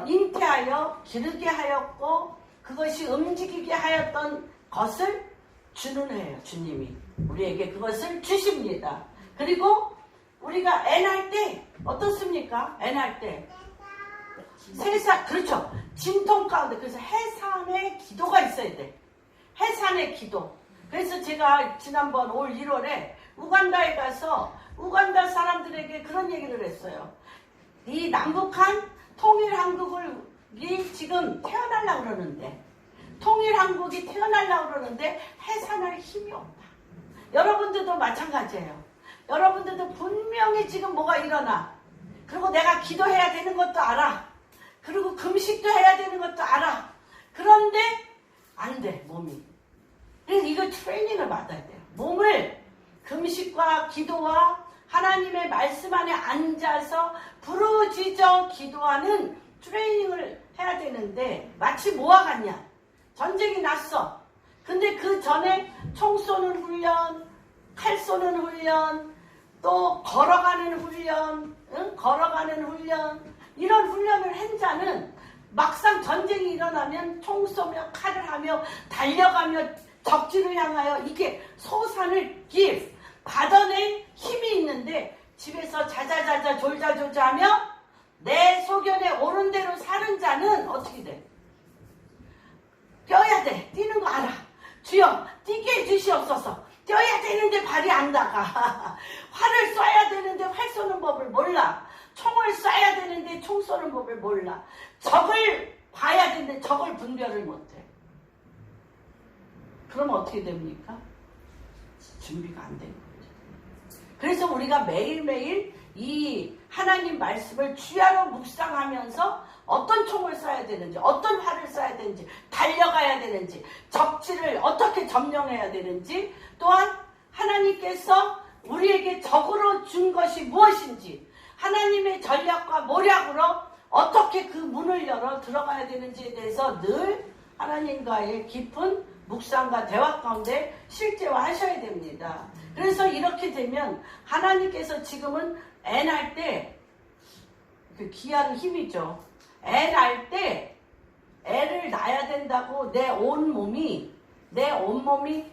잉태하여 기르게 하였고 그것이 움직이게 하였던 것을 주는 해예요. 주님이 우리에게 그것을 주십니다. 그리고 우리가 애 낳을 때 어떻습니까? 애 낳을 때 세상, 그렇죠. 진통 가운데, 그래서 해산의 기도가 있어야 돼. 해산의 기도. 그래서 제가 지난번 올 1월에 우간다에 가서 우간다 사람들에게 그런 얘기를 했어요. 이 남북한 통일한국이 지금 태어나려고 그러는데, 통일한국이 태어나려고 그러는데 해산할 힘이 없다. 여러분들도 마찬가지예요. 여러분들도 분명히 지금 뭐가 일어나. 그리고 내가 기도해야 되는 것도 알아. 그리고 금식도 해야 되는 것도 알아. 그런데 안 돼, 몸이. 그래서 이거 트레이닝을 받아야 돼요. 몸을 금식과 기도와 하나님의 말씀 안에 앉아서 부르짖어 기도하는 트레이닝을 해야 되는데 마치 뭐와 같냐? 전쟁이 났어. 근데 그 전에 총 쏘는 훈련, 칼 쏘는 훈련, 또 걸어가는 훈련, 걸어가는 훈련, 이런 훈련을 한 자는 막상 전쟁이 일어나면 총 쏘며 칼을 하며 달려가며 적지를 향하여 이게 소산을 give, 받아낸 힘이 있는데 집에서 자자자자 졸자졸자 하며 내 소견에 옳은 대로 사는 자는 어떻게 돼? 뛰어야 돼. 뛰는 거 알아. 주여 뛰게 해주시옵소서. 뛰어야 되는데 발이 안 나가. 활을 쏴야 되는데 활 쏘는 법을 몰라. 총을 쏴야 되는데 총 쏘는 법을 몰라. 적을 봐야 되는데 적을 분별을 못해. 그럼 어떻게 됩니까? 준비가 안 된 거죠. 그래서 우리가 매일매일 이 하나님 말씀을 주야로 묵상하면서 어떤 총을 쏴야 되는지, 어떤 활을 쏴야 되는지, 달려가야 되는지, 적지를 어떻게 점령해야 되는지, 또한 하나님께서 우리에게 적으로 준 것이 무엇인지, 하나님의 전략과 모략으로 어떻게 그 문을 열어 들어가야 되는지에 대해서 늘 하나님과의 깊은 묵상과 대화 가운데 실제화하셔야 됩니다. 그래서 이렇게 되면 하나님께서 지금은 애 낳을 때 그 귀한 힘이죠. 애 낳을 때 애를 낳아야 된다고 내 온몸이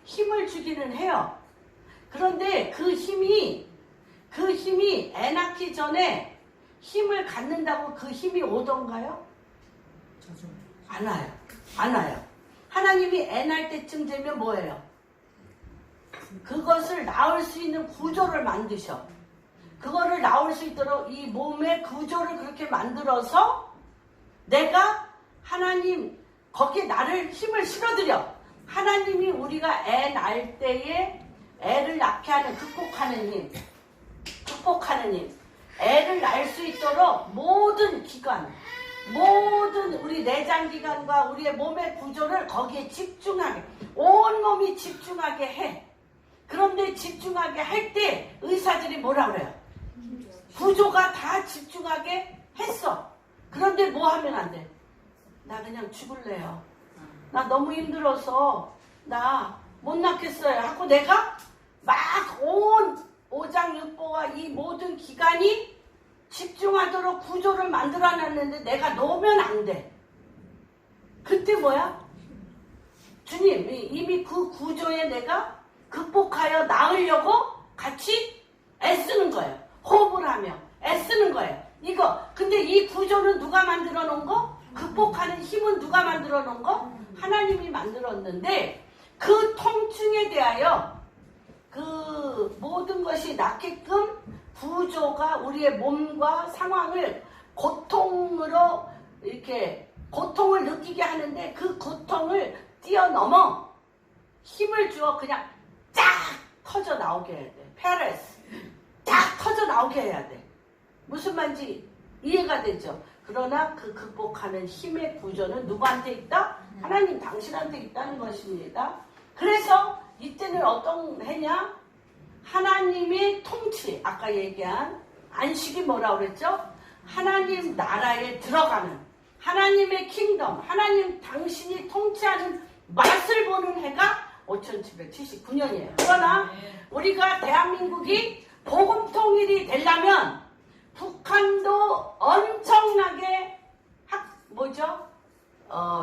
힘을 주기는 해요. 그런데 그 힘이 애 낳기 전에 힘을 갖는다고 그 힘이 오던가요? 안 와요. 하나님이 애 낳을 때쯤 되면 뭐예요? 그것을 낳을 수 있는 구조를 만드셔. 그거를 나올 수 있도록 이 몸의 구조를 그렇게 만들어서 내가 하나님 거기에 나를 힘을 실어드려. 하나님이 우리가 애 낳을 때에 애를 낳게 하는 극복하는 힘, 애를 낳을 수 있도록 모든 기관, 모든 우리 내장기관과 우리의 몸의 구조를 거기에 집중하게, 온몸이 집중하게 해. 그런데 집중하게 할 때 의사들이 뭐라 그래요? 구조가 다 집중하게 했어. 그런데 뭐 하면 안 돼? 나 그냥 죽을래요. 나 너무 힘들어서 나 못 낳겠어요 하고 내가 막 온 오장육부와 이 모든 기관이 집중하도록 구조를 만들어놨는데 내가 놓으면 안 돼. 그때 뭐야? 주님이 이미 그 구조에 내가 극복하여 나으려고 같이 애쓰는 거예요. 호흡을 하며 애쓰는 거예요. 이거. 근데 이 구조는 누가 만들어 놓은 거? 극복하는 힘은 누가 만들어 놓은 거? 하나님이 만들었는데 그 통증에 대하여 그 모든 것이 낫게끔 구조가 우리의 몸과 상황을 고통으로 이렇게 고통을 느끼게 하는데 그 고통을 뛰어넘어 힘을 주어 그냥 쫙 터져 나오게 해야 돼. 페레스 쫙 터져 나오게 해야 돼. 무슨 말인지 이해가 되죠? 그러나 그 극복하는 힘의 구조는 누구한테 있다? 하나님 당신한테 있다는 것입니다. 그래서 이때는 어떤 해냐? 하나님의 통치, 아까 얘기한 안식이 뭐라고 그랬죠? 하나님 나라에 들어가는 하나님의 킹덤, 하나님 당신이 통치하는 맛을 보는 해가 5779년이에요. 그러나 우리가 대한민국이 복음통일이 되려면 북한도 엄청나게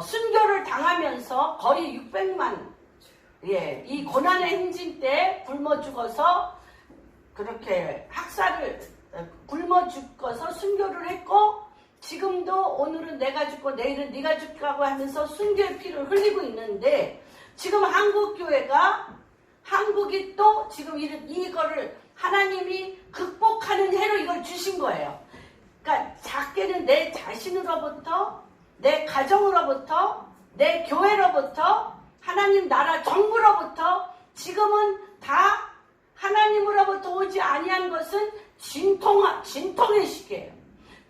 순교를 당하면서 거의 600만 이 고난의 행진 때 굶어 죽어서 그렇게 굶어 죽어서 순교를 했고 지금도 오늘은 내가 죽고 내일은 네가 죽라고 하면서 순교의 피를 흘리고 있는데 지금 한국이 또 지금 이거를 하나님이 극복하는 해로 이걸 주신 거예요. 그러니까 작게는 내 자신으로부터, 내 가정으로부터, 내 교회로부터, 하나님 나라 정부로부터 지금은 다 하나님으로부터 오지 아니한 것은 진통의 시기예요.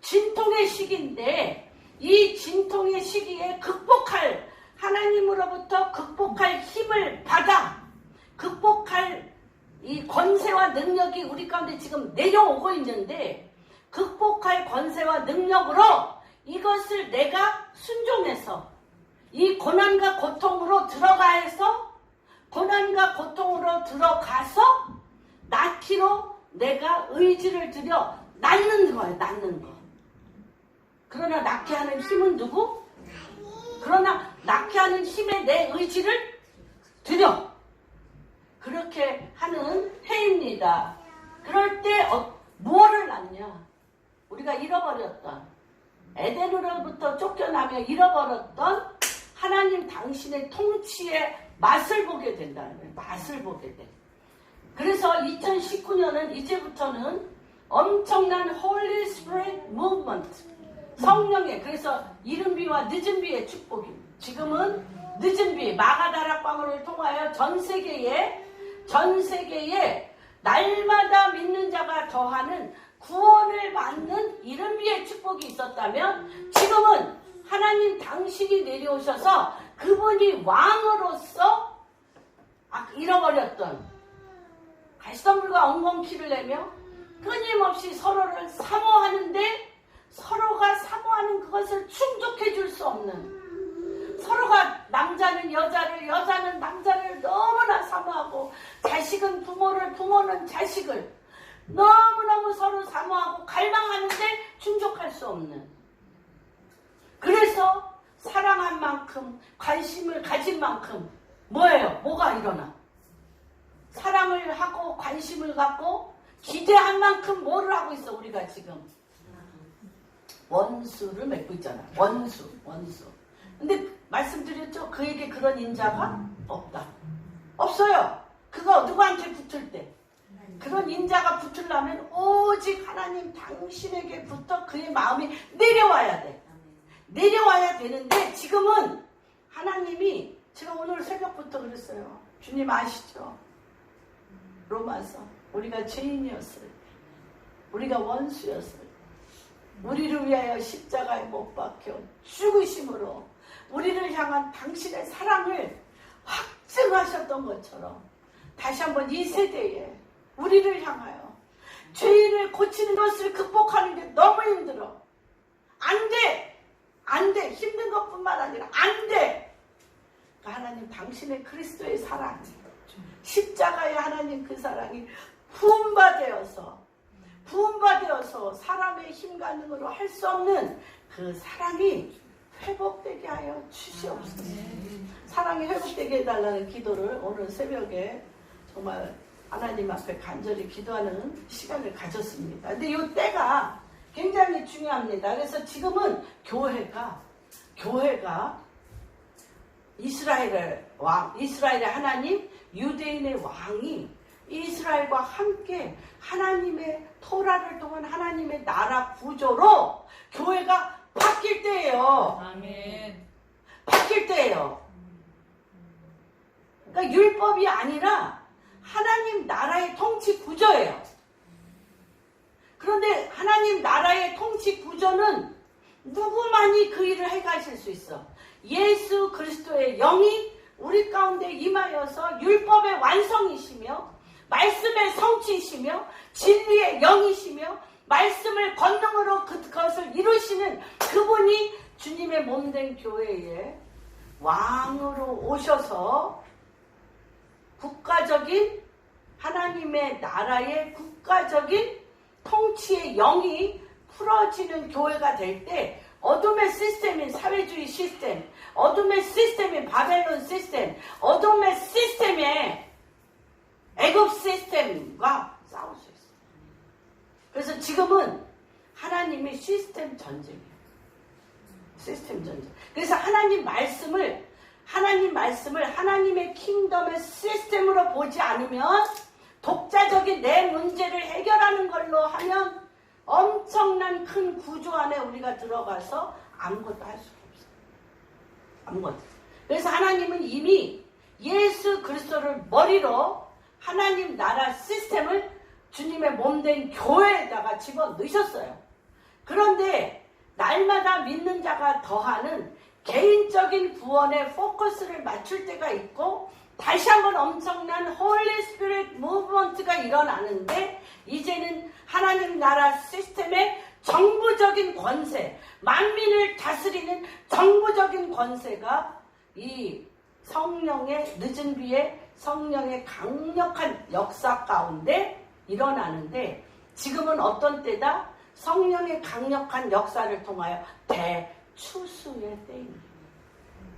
진통의 시기인데 이 진통의 시기에 하나님으로부터 극복할 힘을 받아 극복할 이 권세와 능력이 우리 가운데 지금 내려오고 있는데 극복할 권세와 능력으로 이것을 내가 순종해서 이 고난과 고통으로 들어가서 낳기로 내가 의지를 들여 낳는 거예요. 낳는 거. 그러나 낳게 하는 힘은 누구? 그러나 낳게 하는 힘에 내 의지를 들여. 그렇게 하는 해입니다. 그럴 때 무엇을 낳냐? 우리가 잃어버렸던 에덴으로부터 쫓겨나며 잃어버렸던 하나님 당신의 통치의 맛을 보게 된다는 거예요. 맛을 보게 돼. 그래서 2019년은 이제부터는 엄청난 Holy Spirit Movement 성령의 그래서 이른 비와 늦은 비의 축복입니다. 지금은 늦은 비 마가다락방울을 통하여 전 세계에 날마다 믿는 자가 더하는 구원을 받는 이른 비의 축복이 있었다면 지금은 하나님 당신이 내려오셔서 그분이 왕으로서 잃어버렸던 갈수덤불과 엉겅퀴를 내며 끊임없이 서로를 사모하는데 서로가 사모하는 그것을 충족해 줄 수 없는 서로가 남자는 여자를 여자는 남자를 너무나 사모하고 자식은 부모를 부모는 자식을 너무너무 서로 사모하고 갈망하는데 충족할 수 없는 그래서 사랑한 만큼 관심을 가진 만큼 뭐가 일어나? 사랑을 하고 관심을 갖고 기대한 만큼 뭐를 하고 있어 우리가 지금? 원수를 맺고 있잖아. 원수. 근데 말씀드렸죠? 그에게 그런 인자가 없다. 없어요. 그거 누구한테 붙을 때. 그런 인자가 붙으려면 오직 하나님 하나님 당신에게부터 그의 마음이 내려와야 돼. 내려와야 되는데 지금은 하나님이, 제가 오늘 새벽부터 그랬어요. 주님 아시죠? 로마서 우리가 죄인이었어요. 우리가 원수였어요. 우리를 위하여 십자가에 못 박혀 죽으심으로 우리를 향한 당신의 사랑을 확증하셨던 것처럼 다시 한번 이 세대에 우리를 향하여 죄인을 고치는 것을 극복하는 게 너무 힘들어. 안 돼! 안 돼! 힘든 것뿐만 아니라 안 돼! 그러니까 하나님 당신의 그리스도의 사랑, 십자가의 하나님 그 사랑이 부음바되어서 사람의 힘과 능으로 할 수 없는 그 사랑이 회복되게 하여 주시옵소서. 사랑이 회복되게 해달라는 기도를 오늘 새벽에 정말 하나님 앞에 간절히 기도하는 시간을 가졌습니다. 근데 이 때가 굉장히 중요합니다. 그래서 지금은 교회가 이스라엘의 왕, 이스라엘의 하나님, 유대인의 왕이 이스라엘과 함께 하나님의 토라를 통한 하나님의 나라 구조로 교회가 바뀔 때예요. 아멘. 바뀔 때예요. 그러니까 율법이 아니라 하나님 나라의 통치 구조예요. 그런데 하나님 나라의 통치 구조는 누구만이 그 일을 해가실 수 있어. 예수 그리스도의 영이 우리 가운데 임하여서 율법의 완성이시며 말씀의 성취이시며 진리의 영이시며 말씀을 권능으로 그것을 이루시는 그분이 주님의 몸된 교회에 왕으로 오셔서 국가적인 하나님의 나라의 국가적인 통치의 영이 풀어지는 교회가 될 때 어둠의 시스템인 사회주의 시스템, 어둠의 시스템인 바벨론 시스템, 어둠의 시스템의 애굽 시스템과 싸울 수 있어요. 그래서 지금은 하나님의 시스템 전쟁이에요. 시스템 전쟁. 그래서 하나님 말씀을 하나님의 킹덤의 시스템으로 보지 않으면 독자적인 내 문제를 해결하는 걸로 하면 엄청난 큰 구조 안에 우리가 들어가서 아무것도 할 수가 없어요. 아무것도. 그래서 하나님은 이미 예수 그리스도를 머리로 하나님 나라 시스템을 주님의 몸된 교회에다가 집어넣으셨어요. 그런데 날마다 믿는 자가 더하는 개인적인 구원에 포커스를 맞출 때가 있고 다시 한번 엄청난 홀리 스피릿 무브먼트가 일어나는데 이제는 하나님 나라 시스템의 정부적인 권세, 만민을 다스리는 정부적인 권세가 이 성령의 늦은 비에 성령의 강력한 역사 가운데 일어나는데 지금은 어떤 때다? 성령의 강력한 역사를 통하여 대추수의 때입니다.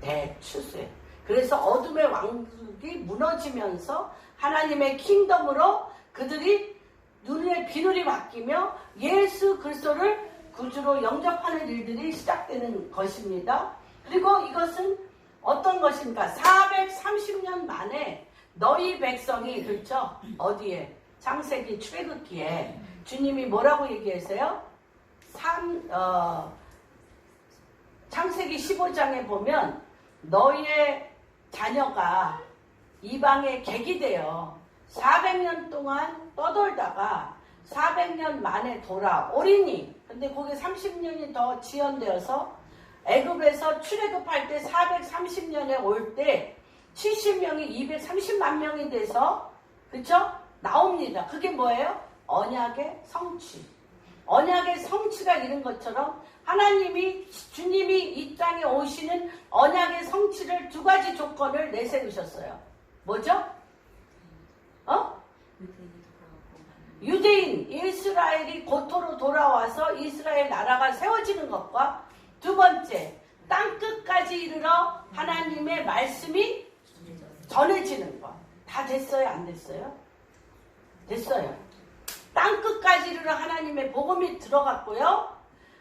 대추수의. 그래서 어둠의 왕국이 무너지면서 하나님의 킹덤으로 그들이 눈의 비늘이 바뀌며 예수 그리스도를 구주로 영접하는 일들이 시작되는 것입니다. 그리고 이것은 어떤 것입니까? 430년 만에 너희 백성이 그렇죠? 어디에? 창세기 출애굽기에 주님이 뭐라고 얘기하세요? 창세기 15장에 보면 너희의 자녀가 이방의 객이 되어 400년 동안 떠돌다가 400년 만에 돌아오리니 근데 거기 30년이 더 지연되어서 애굽에서 출애굽할 때 430년에 올 때 70명이 230만 명이 돼서 그쵸? 나옵니다. 그게 뭐예요? 언약의 성취. 언약의 성취가 이런 것처럼 하나님이 주님이 이 땅에 오시는 언약의 성취를 두 가지 조건을 내세우셨어요. 뭐죠? 유대인 이스라엘이 고토로 돌아와서 이스라엘 나라가 세워지는 것과 두 번째 땅끝까지 이르러 하나님의 말씀이 전해지는 것. 다 됐어요? 안 됐어요? 됐어요. 땅끝까지 이르러 하나님의 복음이 들어갔고요.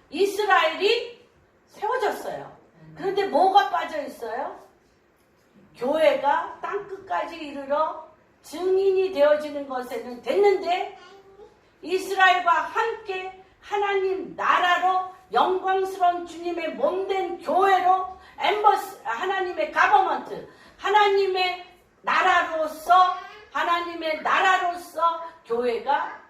이스라엘이 세워졌어요. 그런데 뭐가 빠져있어요? 교회가 땅끝까지 이르러 증인이 되어지는 것에는 됐는데 이스라엘과 함께 영광스러운 주님의 몸된 교회로 엠버스 하나님의 가버먼트 하나님의 나라로서 교회가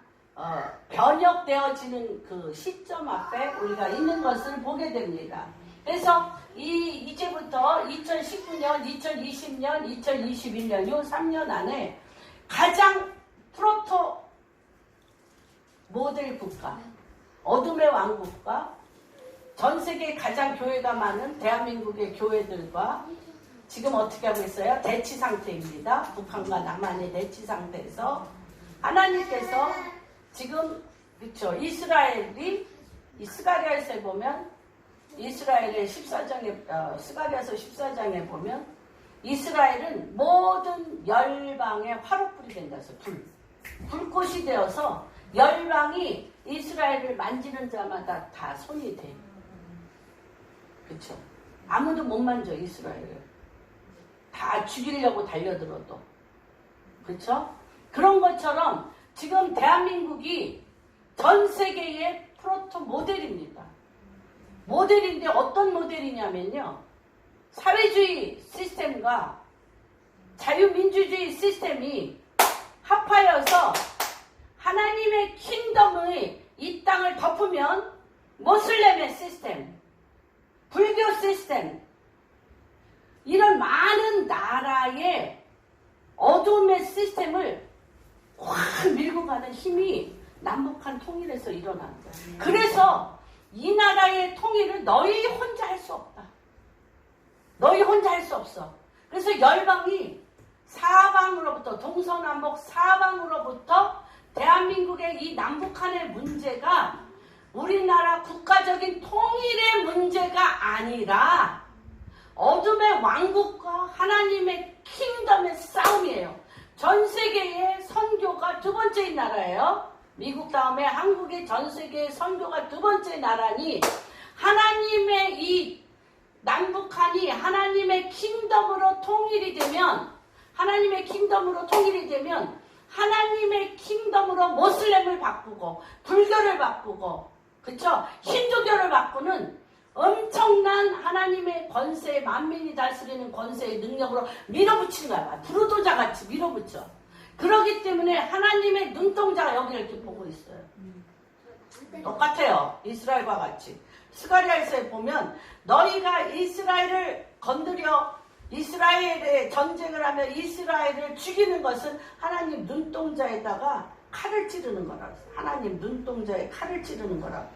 변혁되어지는 그 시점 앞에 우리가 있는 것을 보게 됩니다. 그래서 이제부터 2019년, 2020년, 2021년 이 3년 안에 가장 프로토 모델 국가, 어둠의 왕국과 전 세계 가장 교회가 많은 대한민국의 교회들과 지금 어떻게 하고 있어요? 대치 상태입니다. 북한과 남한의 대치 상태에서 하나님께서 지금 그렇죠. 이스라엘이 이 스가랴서에 보면 이스라엘의 14장에 스가랴서 14장에 보면 이스라엘은 모든 열방의 화롯불이 된다 해서 불꽃이 되어서 열방이 이스라엘을 만지는 자마다 다 손이 돼. 그렇죠. 아무도 못 만져 이스라엘을. 다 죽이려고 달려들어도. 그렇죠? 그런 것처럼 지금 대한민국이 전 세계의 프로토 모델입니다. 모델인데 어떤 모델이냐면요. 사회주의 시스템과 자유민주주의 시스템이 합하여서 하나님의 킹덤의 이 땅을 덮으면 모슬렘의 시스템, 불교 시스템, 이런 많은 나라의 어둠의 시스템을 확 밀고 가는 힘이 남북한 통일에서 일어난 거예요. 그래서 이 나라의 통일은 너희 혼자 할 수 없다. 너희 혼자 할 수 없어. 그래서 열방이 사방으로부터 동서남북 사방으로부터 대한민국의 이 남북한의 문제가 우리나라 국가적인 통일의 문제가 아니라 어둠의 왕국과 하나님의 킹덤의 싸움이에요. 전 세계의 선교가 두 번째인 나라예요. 미국 다음에 한국의 전 세계의 선교가 두 번째 나라니 하나님의 이 남북한이 하나님의 킹덤으로 통일이 되면 하나님의 킹덤으로 모슬렘을 바꾸고 불교를 바꾸고 그쵸? 힌두교를 바꾸는 엄청난 하나님의 권세, 만민이 다스리는 권세의 능력으로 밀어붙이는 거야. 부르도자같이 밀어붙여. 그렇기 때문에 하나님의 눈동자가 여기를 이렇게 보고 있어요. 똑같아요. 이스라엘과 같이. 스가랴서에 보면 너희가 이스라엘을 건드려 이스라엘에 전쟁을 하며 이스라엘을 죽이는 것은 하나님 눈동자에다가 칼을 찌르는 거라. 하나님 눈동자에 칼을 찌르는 거라.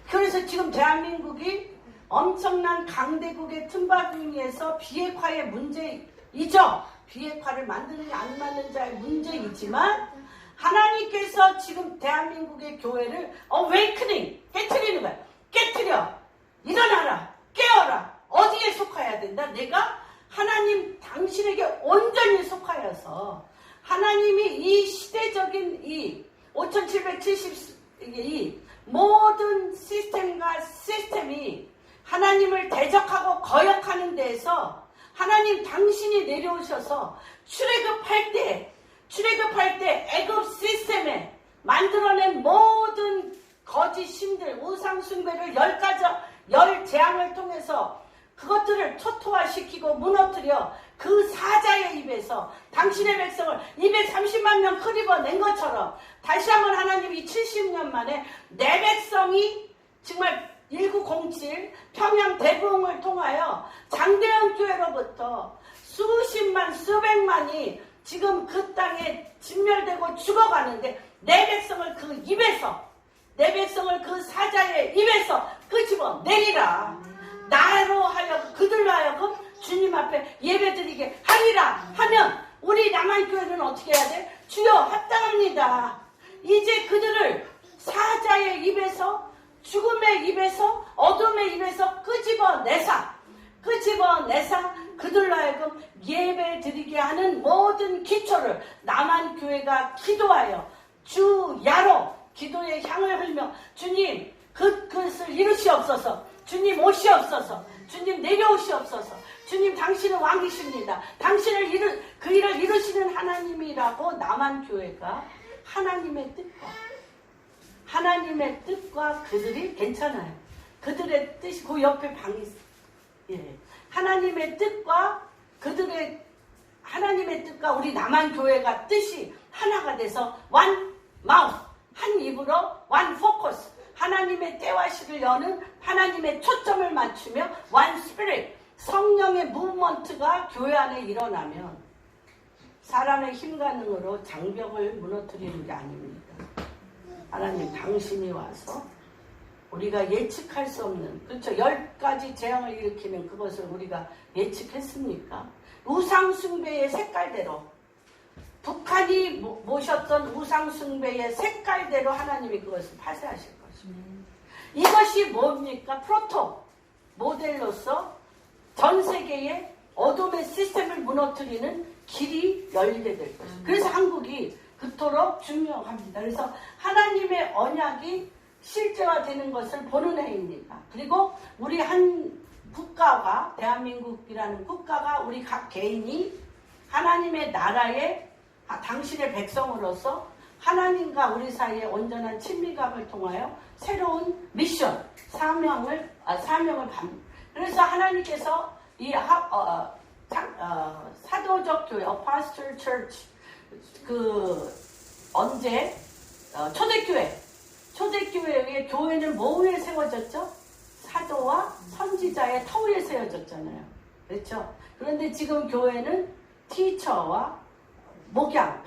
그래서 지금 대한민국이 엄청난 강대국의 틈바구니에서 비핵화의 문제이죠. 비핵화를 만드느냐 안 만드느냐의 문제이지만 하나님께서 지금 대한민국의 교회를 awakening, 깨트리는 거야. 깨트려. 일어나라. 깨어라. 어디에 속해야 된다? 내가 하나님 당신에게 온전히 속하여서 하나님이 이 시대적인 이 5772 모든 시스템이 하나님을 대적하고 거역하는 데에서 하나님 당신이 내려오셔서 출애굽할 때 애굽 시스템에 만들어낸 모든 거짓 신들 우상 숭배를 10재앙을 통해서 그것들을 초토화시키고 무너뜨려 그 사자의 입에서 당신의 백성을 230만 명 끄집어낸 것처럼 다시 한번 하나님이 70년 만에 내 백성이 정말 1907 평양 대부흥을 통하여 장대현 교회로부터 수십만 수백만이 지금 그 땅에 진멸되고 죽어가는데 내 백성을 그 사자의 입에서 끄집어 내리라. 나로 하여금 그들로 하여금 주님 앞에 예배드리게 하리라 하면 우리 남한교회는 어떻게 해야 돼? 주여 합당합니다. 이제 그들을 사자의 입에서 죽음의 입에서 어둠의 입에서 끄집어내사 그들로 하여금 예배드리게 하는 모든 기초를 남한교회가 기도하여 주야로 기도의 향을 흘며 주님 그것을 이루시옵소서. 주님 오시옵소서. 주님 내려오시옵소서. 주님 당신은 왕이십니다. 당신을 그 일을 이루시는 하나님이라고 남한교회가 하나님의 뜻과 그들이 괜찮아요. 그들의 뜻이 그 옆에 방이 있어요. 예. 하나님의 뜻과 하나님의 뜻과 우리 남한교회가 뜻이 하나가 돼서 one mouth, 한 입으로 one focus, 하나님의 때와 시를 여는 하나님의 초점을 맞추며 one spirit, 성령의 무브먼트가 교회 안에 일어나면 사람의 힘과 능으로 장벽을 무너뜨리는 게 아닙니다. 하나님 당신이 와서 우리가 예측할 수 없는, 그렇죠, 10가지 재앙을 일으키는 그것을 우리가 예측했습니까? 우상숭배의 색깔대로, 북한이 모셨던 우상숭배의 색깔대로 하나님이 그것을 파쇄하실 것입니다. 이것이 뭡니까? 모델로서 전 세계의 어둠의 시스템을 무너뜨리는 길이 열리게 될 것입니다. 그래서 한국이 그토록 중요합니다. 그래서 하나님의 언약이 실제화되는 것을 보는 해입니다. 그리고 우리 한 국가가, 대한민국이라는 국가가, 우리 각 개인이 하나님의 나라의 당신의 백성으로서 하나님과 우리 사이의 온전한 친밀감을 통하여 새로운 미션, 사명을 받습니다. 그래서 하나님께서 이 사도적 교회, Apostle Church, 초대교회의 교회는 뭐 위에 세워졌죠? 사도와 선지자의 터 위에 세워졌잖아요. 그렇죠? 그런데 지금 교회는 티처와 목양,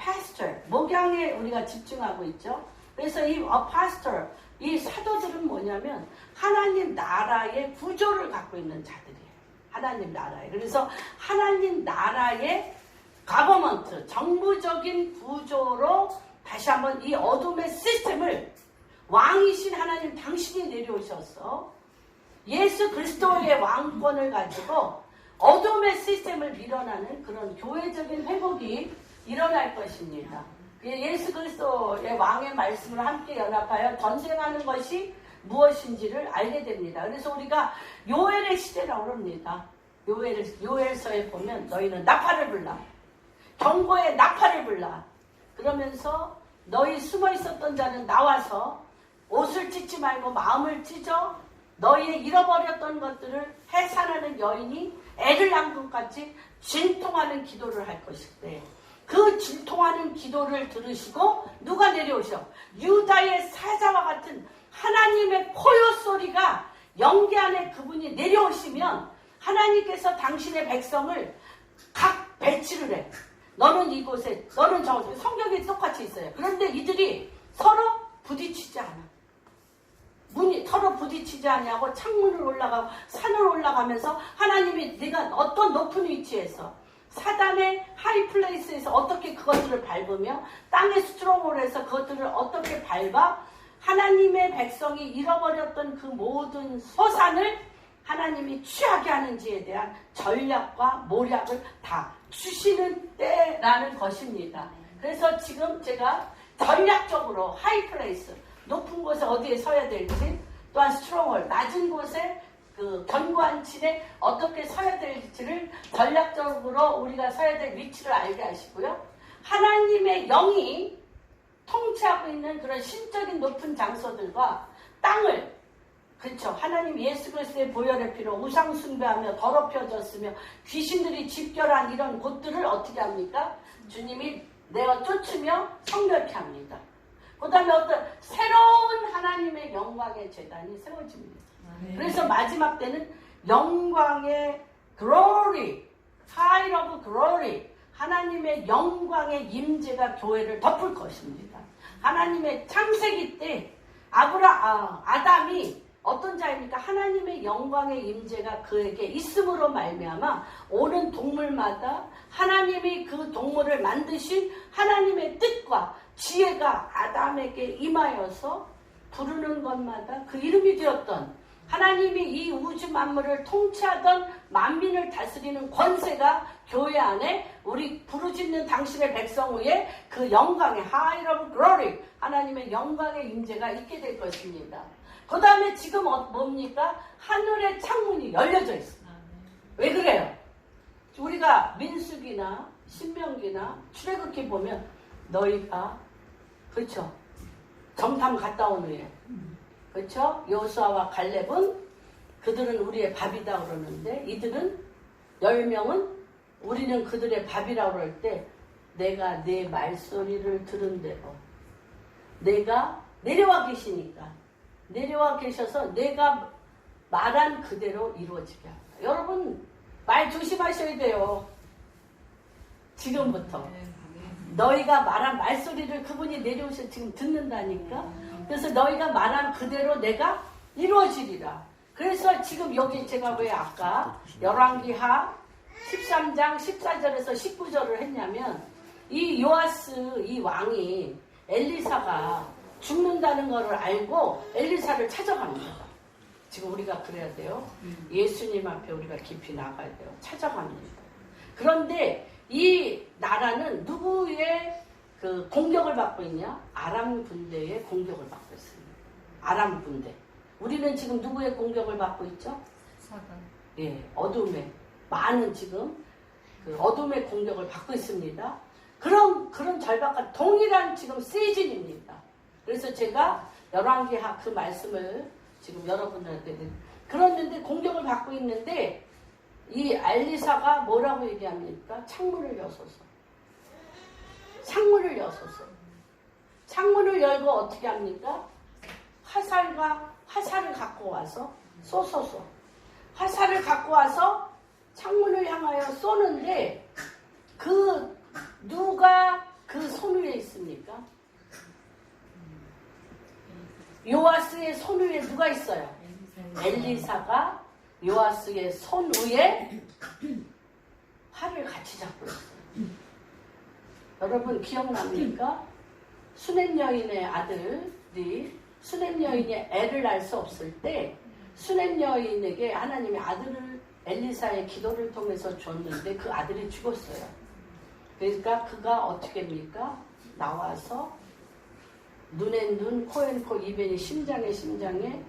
목양에 우리가 집중하고 있죠. 그래서 이 apostle, 이 사도들은 뭐냐면 하나님 나라의 구조를 갖고 있는 자들이에요. 하나님 나라에. 그래서 하나님 나라의 가버먼트, 정부적인 구조로 다시 한번 이 어둠의 시스템을 왕이신 하나님 당신이 내려오셔서 예수 그리스도의 왕권을 가지고 어둠의 시스템을 밀어나는 그런 교회적인 회복이 일어날 것입니다. 예수 그리스도의 왕의 말씀을 함께 연합하여 전쟁하는 것이 무엇인지를 알게 됩니다. 그래서 우리가 요엘의 시대라고 합니다. 요엘서에 보면 너희는 나팔을 불라, 경고의 나팔을 불라, 그러면서 너희 숨어 있었던 자는 나와서 옷을 찢지 말고 마음을 찢어 너희의 잃어버렸던 것들을 해산하는 여인이 애를 낳은 것 같이 진통하는 기도를 할 것인데, 그 진통하는 기도를 들으시고 누가 내려오셔? 유다의 사자와 같은 하나님의 포효 소리가 영계 안에 그분이 내려오시면 하나님께서 당신의 백성을 각 배치를 해. 너는 이곳에, 너는 저곳에. 성경이 똑같이 있어요. 그런데 이들이 서로 부딪히지 않아. 서로 부딪히지 않냐고 창문을 올라가고 산을 올라가면서 하나님이 네가 어떤 높은 위치에서 사단의 하이플레이스에서 어떻게 그것들을 밟으며 땅의 스트롱홀에서 그것들을 어떻게 밟아 하나님의 백성이 잃어버렸던 그 모든 소산을 하나님이 취하게 하는지에 대한 전략과 모략을 다 주시는 때라는 것입니다. 그래서 지금 제가 전략적으로 하이플레이스, 높은 곳에 어디에 서야 될지, 또한 스트롱홀, 낮은 곳에 그 견고한 층에 어떻게 서야 될지를 전략적으로 우리가 서야 될 위치를 알게 하시고요. 하나님의 영이 통치하고 있는 그런 신적인 높은 장소들과 땅을, 그렇죠, 하나님 예수 그리스도의 보혈의 피로 우상 숭배하며 더럽혀졌으며 귀신들이 집결한 이런 곳들을 어떻게 합니까? 주님이 내어 쫓으며 성결케 합니다. 그 다음에 어떤 새로운 하나님의 영광의 제단이 세워집니다. 그래서 마지막 때는 영광의 glory, high of glory, 하나님의 영광의 임재가 교회를 덮을 것입니다. 하나님의 창세기 때 아담이 어떤 자입니까? 하나님의 영광의 임재가 그에게 있음으로 말미암아 오는 동물마다 하나님이 그 동물을 만드신 하나님의 뜻과 지혜가 아담에게 임하여서 부르는 것마다 그 이름이 되었던, 하나님이 이 우주 만물을 통치하던 만민을 다스리는 권세가 교회 안에 우리 부르짖는 당신의 백성 위에 그 영광의 high of glory, 하나님의 영광의 임재가 있게 될 것입니다. 그 다음에 지금 뭡니까? 하늘의 창문이 열려져 있습니다. 왜 그래요? 우리가 민수기나 신명기나 출애굽기 보면 너희가, 그렇죠, 정탐 갔다 온 후에, 그렇죠, 여호수아와 갈렙은 그들은 우리의 밥이다 그러는데 이들은 10명은 우리는 그들의 밥이라고 그럴 때 내가 내 말소리를 들은 대로 내가 내려와 계시니까 내려와 계셔서 내가 말한 그대로 이루어지게 합니다. 여러분 말 조심하셔야 돼요. 지금부터 너희가 말한 말소리를 그분이 내려오셔 지금 듣는다니까. 그래서 너희가 말한 그대로 내가 이루어지리라. 그래서 지금 여기 제가 왜 아까 열왕기하 13장 14절에서 19절을 했냐면 이 요아스 이 왕이 엘리사가 죽는다는 것을 알고 엘리사를 찾아갑니다. 지금 우리가 그래야 돼요. 예수님 앞에 우리가 깊이 나가야 돼요. 찾아갑니다. 그런데 이 나라는 누구의 그 공격을 받고 있냐? 아람 군대의 공격을 받고 있습니다. 아람 군대. 우리는 지금 누구의 공격을 받고 있죠? 사단. 예, 어둠의 많은 지금 그 어둠의 공격을 받고 있습니다. 그런 절박과 동일한 지금 시즌입니다. 그래서 제가 열왕기하 그 말씀을 지금 여러분들한테 그랬는데 공격을 받고 있는데 이 엘리사가 뭐라고 얘기합니까? 창문을 여소서. 창문을 여소서. 창문을 열고 어떻게 합니까? 화살을 갖고 와서 쏘소서. 화살을 갖고 와서 창문을 향하여 쏘는데 그 누가 그 손 위에 있습니까? 요아스의 손 위에 누가 있어요? 엘리사가 요아스의 손 위에 활을 같이 잡고 있어요. 여러분 기억납니까? 수넴 여인의 아들이 수넴 여인이 애를 낳을 수 없을 때 수넴 여인에게 하나님이 아들을 엘리사의 기도를 통해서 줬는데 그 아들이 죽었어요. 그러니까 그가 어떻게 합니까? 나와서 눈에 눈, 코에 코, 입에 심장에 심장에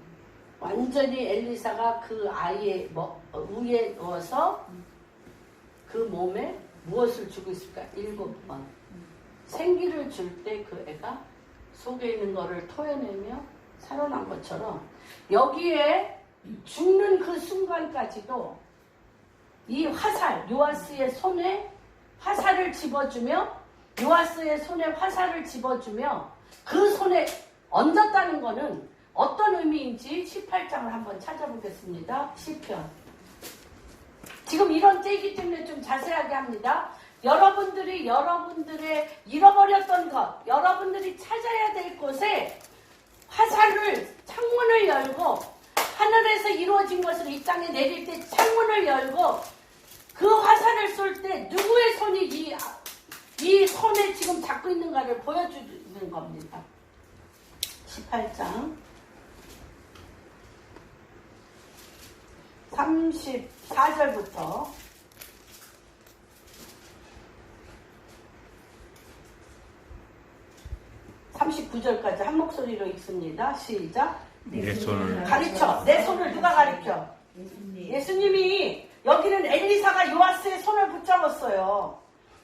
완전히 엘리사가 그 아이의 위에 누워서 그 몸에 무엇을 주고 있을까? 7번. 생기를 줄 때 그 애가 속에 있는 거를 토해내며 살아난 것처럼 여기에 죽는 그 순간까지도 이 화살, 요아스의 손에 화살을 집어주며 요아스의 손에 화살을 집어주며 그 손에 얹었다는 것은 어떤 의미인지 18장을 한번 찾아보겠습니다. 시편. 지금 이런 때이기 때문에 좀 자세하게 합니다. 여러분들이 여러분들의 잃어버렸던 것, 여러분들이 찾아야 될 곳에 화살을, 창문을 열고 하늘에서 이루어진 것을 이 땅에 내릴 때 창문을 열고 그 화살을 쏠 때 누구의 손이 이 손에 지금 잡고 있는가를 보여주는 겁니다. 18장 34절부터 39절까지 한 목소리로 읽습니다. 시작. 내 손을 가르쳐. 내 손을 누가 가르쳐? 예수님이. 여기는 엘리사가 요아스의 손을 붙잡았어요.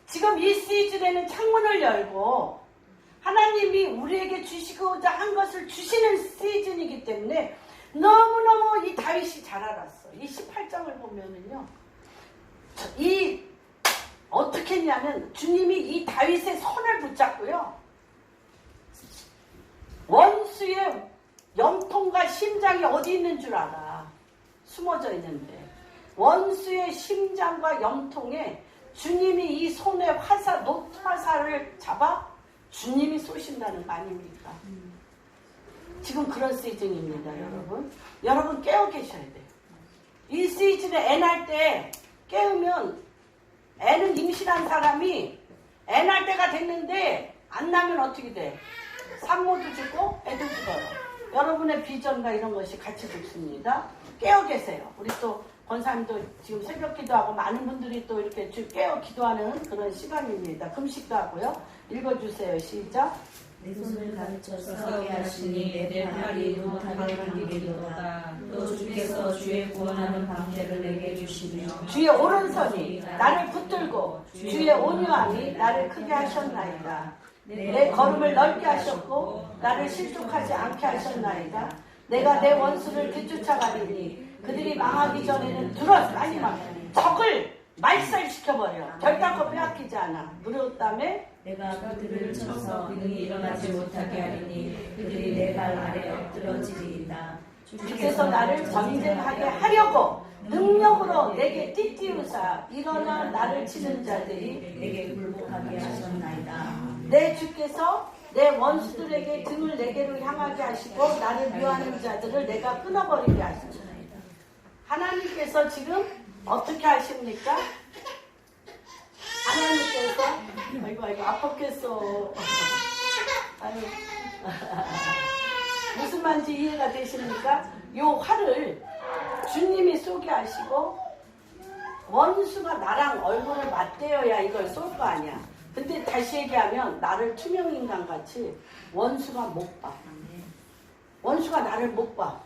지금 이 시즌에는 창문을 열고 하나님이 우리에게 주시고자 한 것을 주시는 시즌이기 때문에 너무너무 이 다윗이 잘 알았어. 이 18장을 보면은요. 어떻게 했냐면 주님이 이 다윗의 손을 붙잡고요. 원수의 염통과 심장이 어디 있는 줄 알아. 숨어져 있는데. 원수의 심장과 염통에 주님이 이 손에 화살을 잡아 주님이 쏘신다는 거 아닙니까? 지금 그런 시즌입니다, 여러분. 여러분 깨어 계셔야 돼요. 이 시즌에 애 낳을 때 깨우면 애는 임신한 사람이 애 낳을 때가 됐는데 안 나면 어떻게 돼? 산모도 죽고 애도 죽어요. 여러분의 비전과 이런 것이 같이 죽습니다. 깨어 계세요. 우리 또 권사님도 지금 새벽 기도하고 많은 분들이 또 이렇게 깨어 기도하는 그런 시간입니다. 금식도 하고요. 읽어주세요. 시작. 내 손을 가르쳐서 서게 하시니 내 팔이 못하게 당기리로다. 또 주께서 주의 구원하는 방패를 내게 주시며 주의 오른손이 나를 붙들고 주의 온유함이 나를 크게 하셨나이다. 내 걸음을 넓게 하셨고 나를 실족하지 않게 하셨나이다. 내가 내 원수를 뒤쫓아가리니 그들이 망하기 전에는 들었어. 아니 막 적을 말살시켜버려. 결단코 빼앗기지 않아. 무릇 다음에 내가 그들을 쳐서 능히 일어나지 못하게 하리니 그들이 내 발 아래 엎드러지리이다. 주께서 나를 전쟁하게 하려고 능력으로 내게 띠띠우사 일어나 나를 치는 자들이 내게 굴복하게 하셨나이다. 내 주께서 내 원수들에게 등을 내게로 향하게 하시고 나를 미워하는 자들을 내가 끊어버리게 하시나이다. 하나님께서 지금 어떻게 하십니까? 하나님께서 아이고 아팠겠어. 아유. 무슨 말인지 이해가 되십니까? 요 화를 주님이 쏘게 하시고 원수가 나랑 얼굴을 맞대어야 이걸 쏠 거 아니야. 근데 다시 얘기하면 나를 투명인간같이 원수가 못 봐. 원수가 나를 못 봐.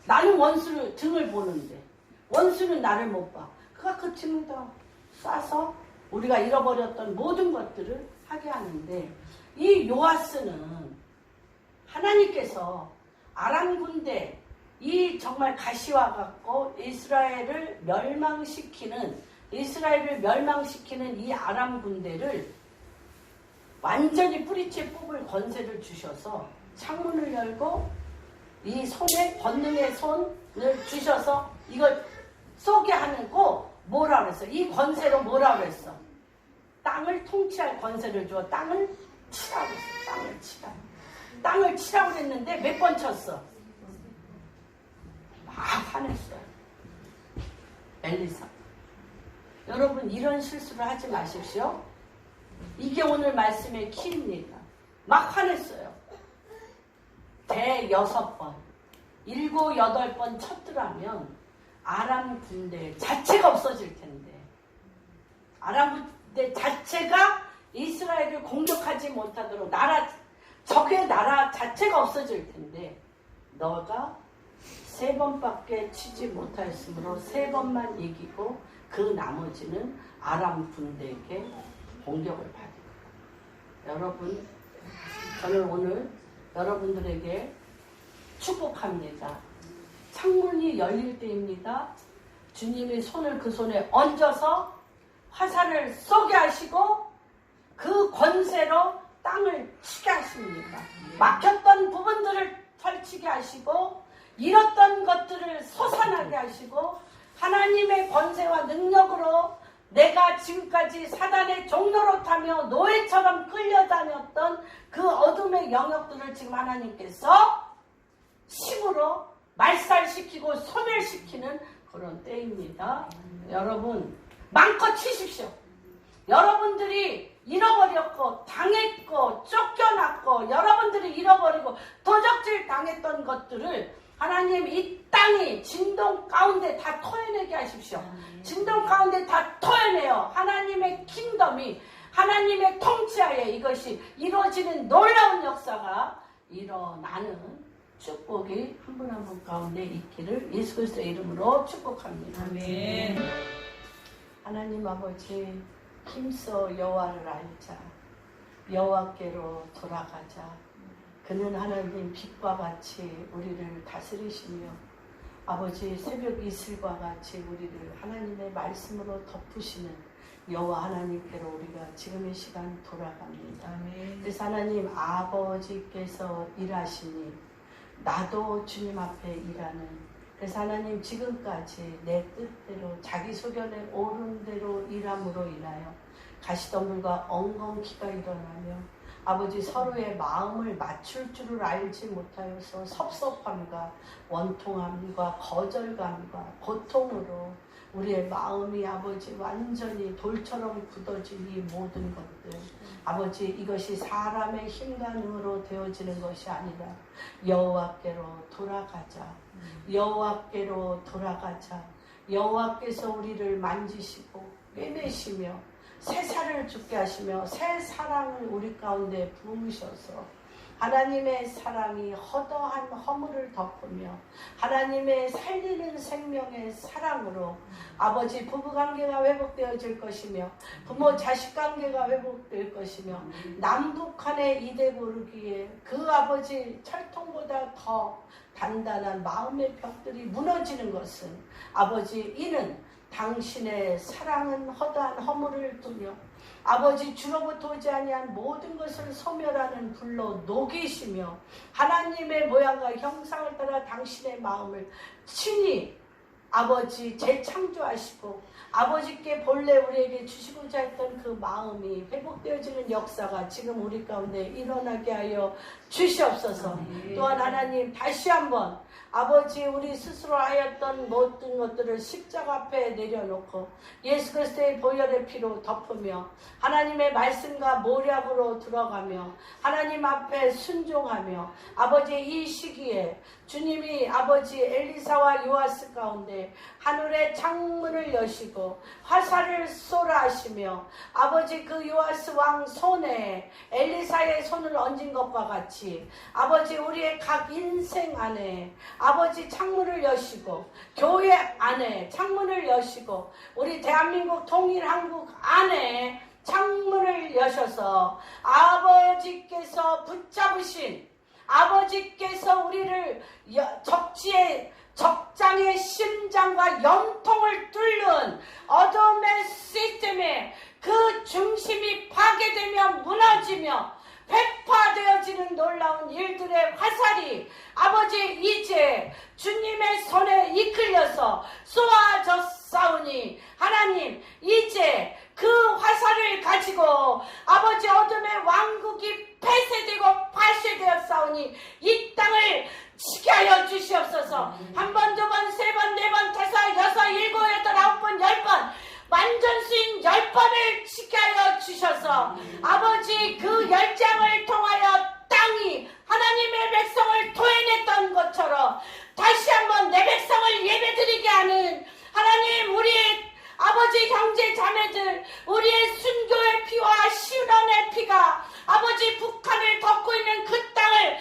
나는 원수를 등을 보는데 원수는 나를 못 봐. 그가 그 등을 다 쏴서 우리가 잃어버렸던 모든 것들을 하게 하는데 이 요아스는 하나님께서 아람 군대 이 정말 가시와 같고 이스라엘을 멸망시키는 이 아람 군대를 완전히 뿌리째 뽑을 권세를 주셔서 창문을 열고 이 손에 권능의 손을 주셔서 이걸 쏘게 하는 거 뭐라 그랬어? 이 권세로 뭐라 그랬어? 땅을 통치할 권세를 줘. 땅을 치라고 했어. 땅을 치라. 땅을 치라고 했는데 몇 번 쳤어? 막 화냈어요. 엘리사. 여러분 이런 실수를 하지 마십시오. 이게 오늘 말씀의 키입니다. 막 화냈어요. 대 6번, 7, 8번 쳤더라면 아람 군대 자체가 없어질 텐데 아람 군대 자체가 이스라엘을 공격하지 못하도록 적의 나라 자체가 없어질 텐데 너가 3번밖에 치지 못하였으므로 3번만 이기고 그 나머지는 아람 군대에게 공격을 받은 거예요. 여러분, 저는 오늘 여러분들에게 축복합니다. 창문이 열릴 때입니다. 주님이 손을 그 손에 얹어서 화살을 쏘게 하시고 그 권세로 땅을 치게 하십니다. 막혔던 부분들을 펼치게 하시고 잃었던 것들을 솟아나게 하시고 하나님의 권세와 능력으로 내가 지금까지 사단의 종로로 타며 노예처럼 끌려다녔던 그 어둠의 영역들을 지금 하나님께서 힘으로 말살시키고 소멸시키는 그런 때입니다. 여러분 마음껏 치십시오. 여러분들이 잃어버렸고 당했고 쫓겨났고 여러분들이 잃어버리고 도적질 당했던 것들을 하나님 이 땅이 진동 가운데 다 토해내게 하십시오. 진동 가운데 다 토해내요. 하나님의 킹덤이 하나님의 통치하에 이것이 이루어지는 놀라운 역사가 일어나는 축복이 한 분 한 분 가운데 있기를 예수 그리스도의 이름으로 축복합니다. 아멘. 하나님 아버지 힘써 여호와를 알자. 여호와께로 돌아가자. 그는 하나님 빛과 같이 우리를 다스리시며 아버지 새벽 이슬과 같이 우리를 하나님의 말씀으로 덮으시는 여호와 하나님께로 우리가 지금 이 시간 돌아갑니다. 아멘. 그래서 하나님 아버지께서 일하시니 나도 주님 앞에 일하는 그래서 하나님 지금까지 내 뜻대로 자기 소견에 옳은 대로 일함으로 인하여 가시덤불과 엉겅퀴가 일어나며 아버지 서로의 마음을 맞출 줄을 알지 못하여서 섭섭함과 원통함과 거절감과 고통으로 우리의 마음이 아버지 완전히 돌처럼 굳어진 이 모든 것들 아버지 이것이 사람의 힘과 능으로 되어지는 것이 아니라 여호와께로 돌아가자. 여호와께로 돌아가자. 여호와께서 우리를 만지시고 꿰매시며 새 살을 죽게 하시며 새 사랑을 우리 가운데 부으셔서 하나님의 사랑이 허다한 허물을 덮으며 하나님의 살리는 생명의 사랑으로 아버지 부부관계가 회복되어질 것이며 부모 자식관계가 회복될 것이며 남북한의 이대 고르기에 그 아버지 철통보다 더 단단한 마음의 벽들이 무너지는 것은 아버지 이는 당신의 사랑은 허다한 허물을 두며 아버지 주로부터 오지 아니한 모든 것을 소멸하는 불로 녹이시며 하나님의 모양과 형상을 따라 당신의 마음을 친히 아버지 재창조하시고 아버지께 본래 우리에게 주시고자 했던 그 마음이 회복되어지는 역사가 지금 우리 가운데 일어나게 하여 주시옵소서. 또한 하나님 다시 한번 아버지 우리 스스로 하였던 모든 것들을 십자가 앞에 내려놓고 예수 그리스도의 보혈의 피로 덮으며 하나님의 말씀과 모략으로 들어가며 하나님 앞에 순종하며 아버지 이 시기에 주님이 아버지 엘리사와 요아스 가운데 하늘의 창문을 여시고 화살을 쏘라 하시며 아버지 그 요아스 왕 손에 엘리사의 손을 얹은 것과 같이 아버지 우리의 각 인생 안에 아버지 창문을 여시고 교회 안에 창문을 여시고 우리 대한민국 통일한국 안에 창문을 여셔서 아버지께서 붙잡으신 아버지께서 우리를 적장의 심장과 염통을 뚫는 어둠의 시스템에 그 중심이 파괴되며 무너지며 회파되어지는 놀라운 일들의 화살이 아버지 이제 주님의 손에 이끌려서 쏘아졌사오니 하나님 이제 그 화살을 가지고 아버지 어둠의 왕국이 폐쇄되고 파쇄되었사오니 이 땅을 지게 하여 주시옵소서. 한 번, 두 번, 세 번, 네 번, 다섯, 여섯, 일곱, 여덟, 아홉 번, 10번 만전수인 10번을 지게 하여 주셔서 아버지 그 열장을 통하여 땅이 하나님의 백성을 토해냈던 것처럼 다시 한번 내 백성을 예배드리게 하는 하나님 우리의 아버지 형제 자매들 우리의 순교의 피와 시온의 피가 아버지 북한을 덮고 있는 그 땅을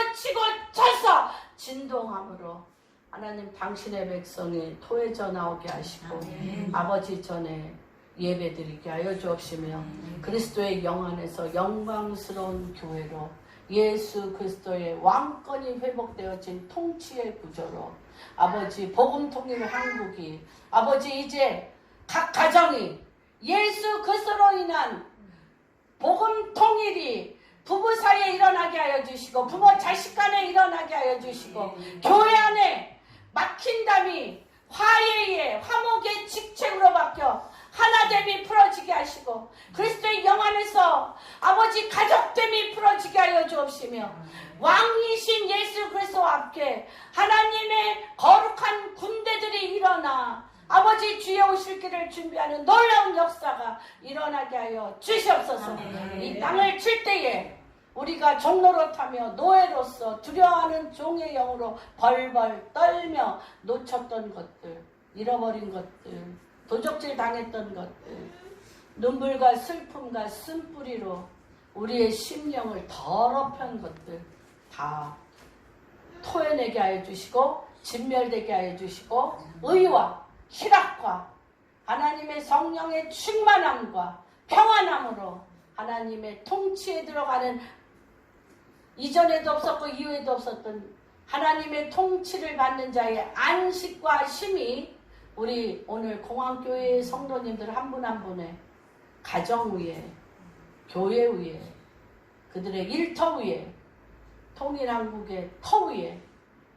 치고 쳐서 진동함으로 하나님 당신의 백성이 토해져 나오게 하시고 아버지 전에 예배드리게 하여 주옵시며 그리스도의 영 안에서 영광스러운 교회로 예수 그리스도의 왕권이 회복되어진 통치의 구조로 아버지 복음 통일 한국이 아버지 이제 각 가정이 예수 그리스도로 인한 복음 통일이 부부 사이에 일어나게 하여 주시고 부모 자식 간에 일어나게 하여 주시고 교회 안에 막힌담이 화해의 화목의 직책으로 바뀌어 하나됨이 풀어지게 하시고 그리스도의 영 안에서 아버지 가족됨이 풀어지게 하여 주옵시며 왕이신 예수 그리스도와 함께 하나님의 거룩한 군대들이 일어나 아버지 주의 오실 길을 준비하는 놀라운 역사가 일어나게 하여 주시옵소서. 이 땅을 칠 때에 우리가 종노릇하며 노예로서 두려워하는 종의 영으로 벌벌 떨며 놓쳤던 것들, 잃어버린 것들, 도적질 당했던 것들, 눈물과 슬픔과 쓴뿌리로 우리의 심령을 더럽힌 것들 다 토해내게 하여 주시고 진멸되게 하여 주시고 의와 희락과 하나님의 성령의 충만함과 평안함으로 하나님의 통치에 들어가는 이전에도 없었고 이후에도 없었던 하나님의 통치를 받는 자의 안식과 힘이 우리 오늘 공항교회의 성도님들 한 분 한 분의 가정 위에 교회 위에 그들의 일터 위에 통일한국의 터 위에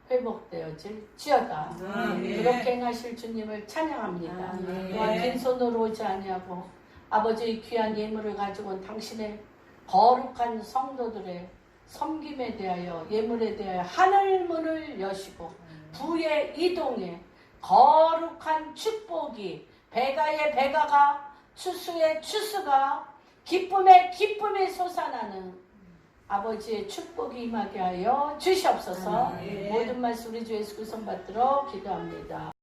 회복되어질 지어다. 그렇게 행하실 주님을 찬양합니다. 또한 빈손으로 오지 아니하고 아버지의 귀한 예물을 가지고 온 당신의 거룩한 성도들의 섬김에 대하여 예물에 대하여 하늘문을 여시고 부의 이동에 거룩한 축복이 배가의 배가가 추수의 추수가 기쁨의 기쁨이 솟아나는 아버지의 축복이 임하게 하여 주시옵소서. 모든 말씀 우리 주 예수 그리스도 받들어 기도합니다.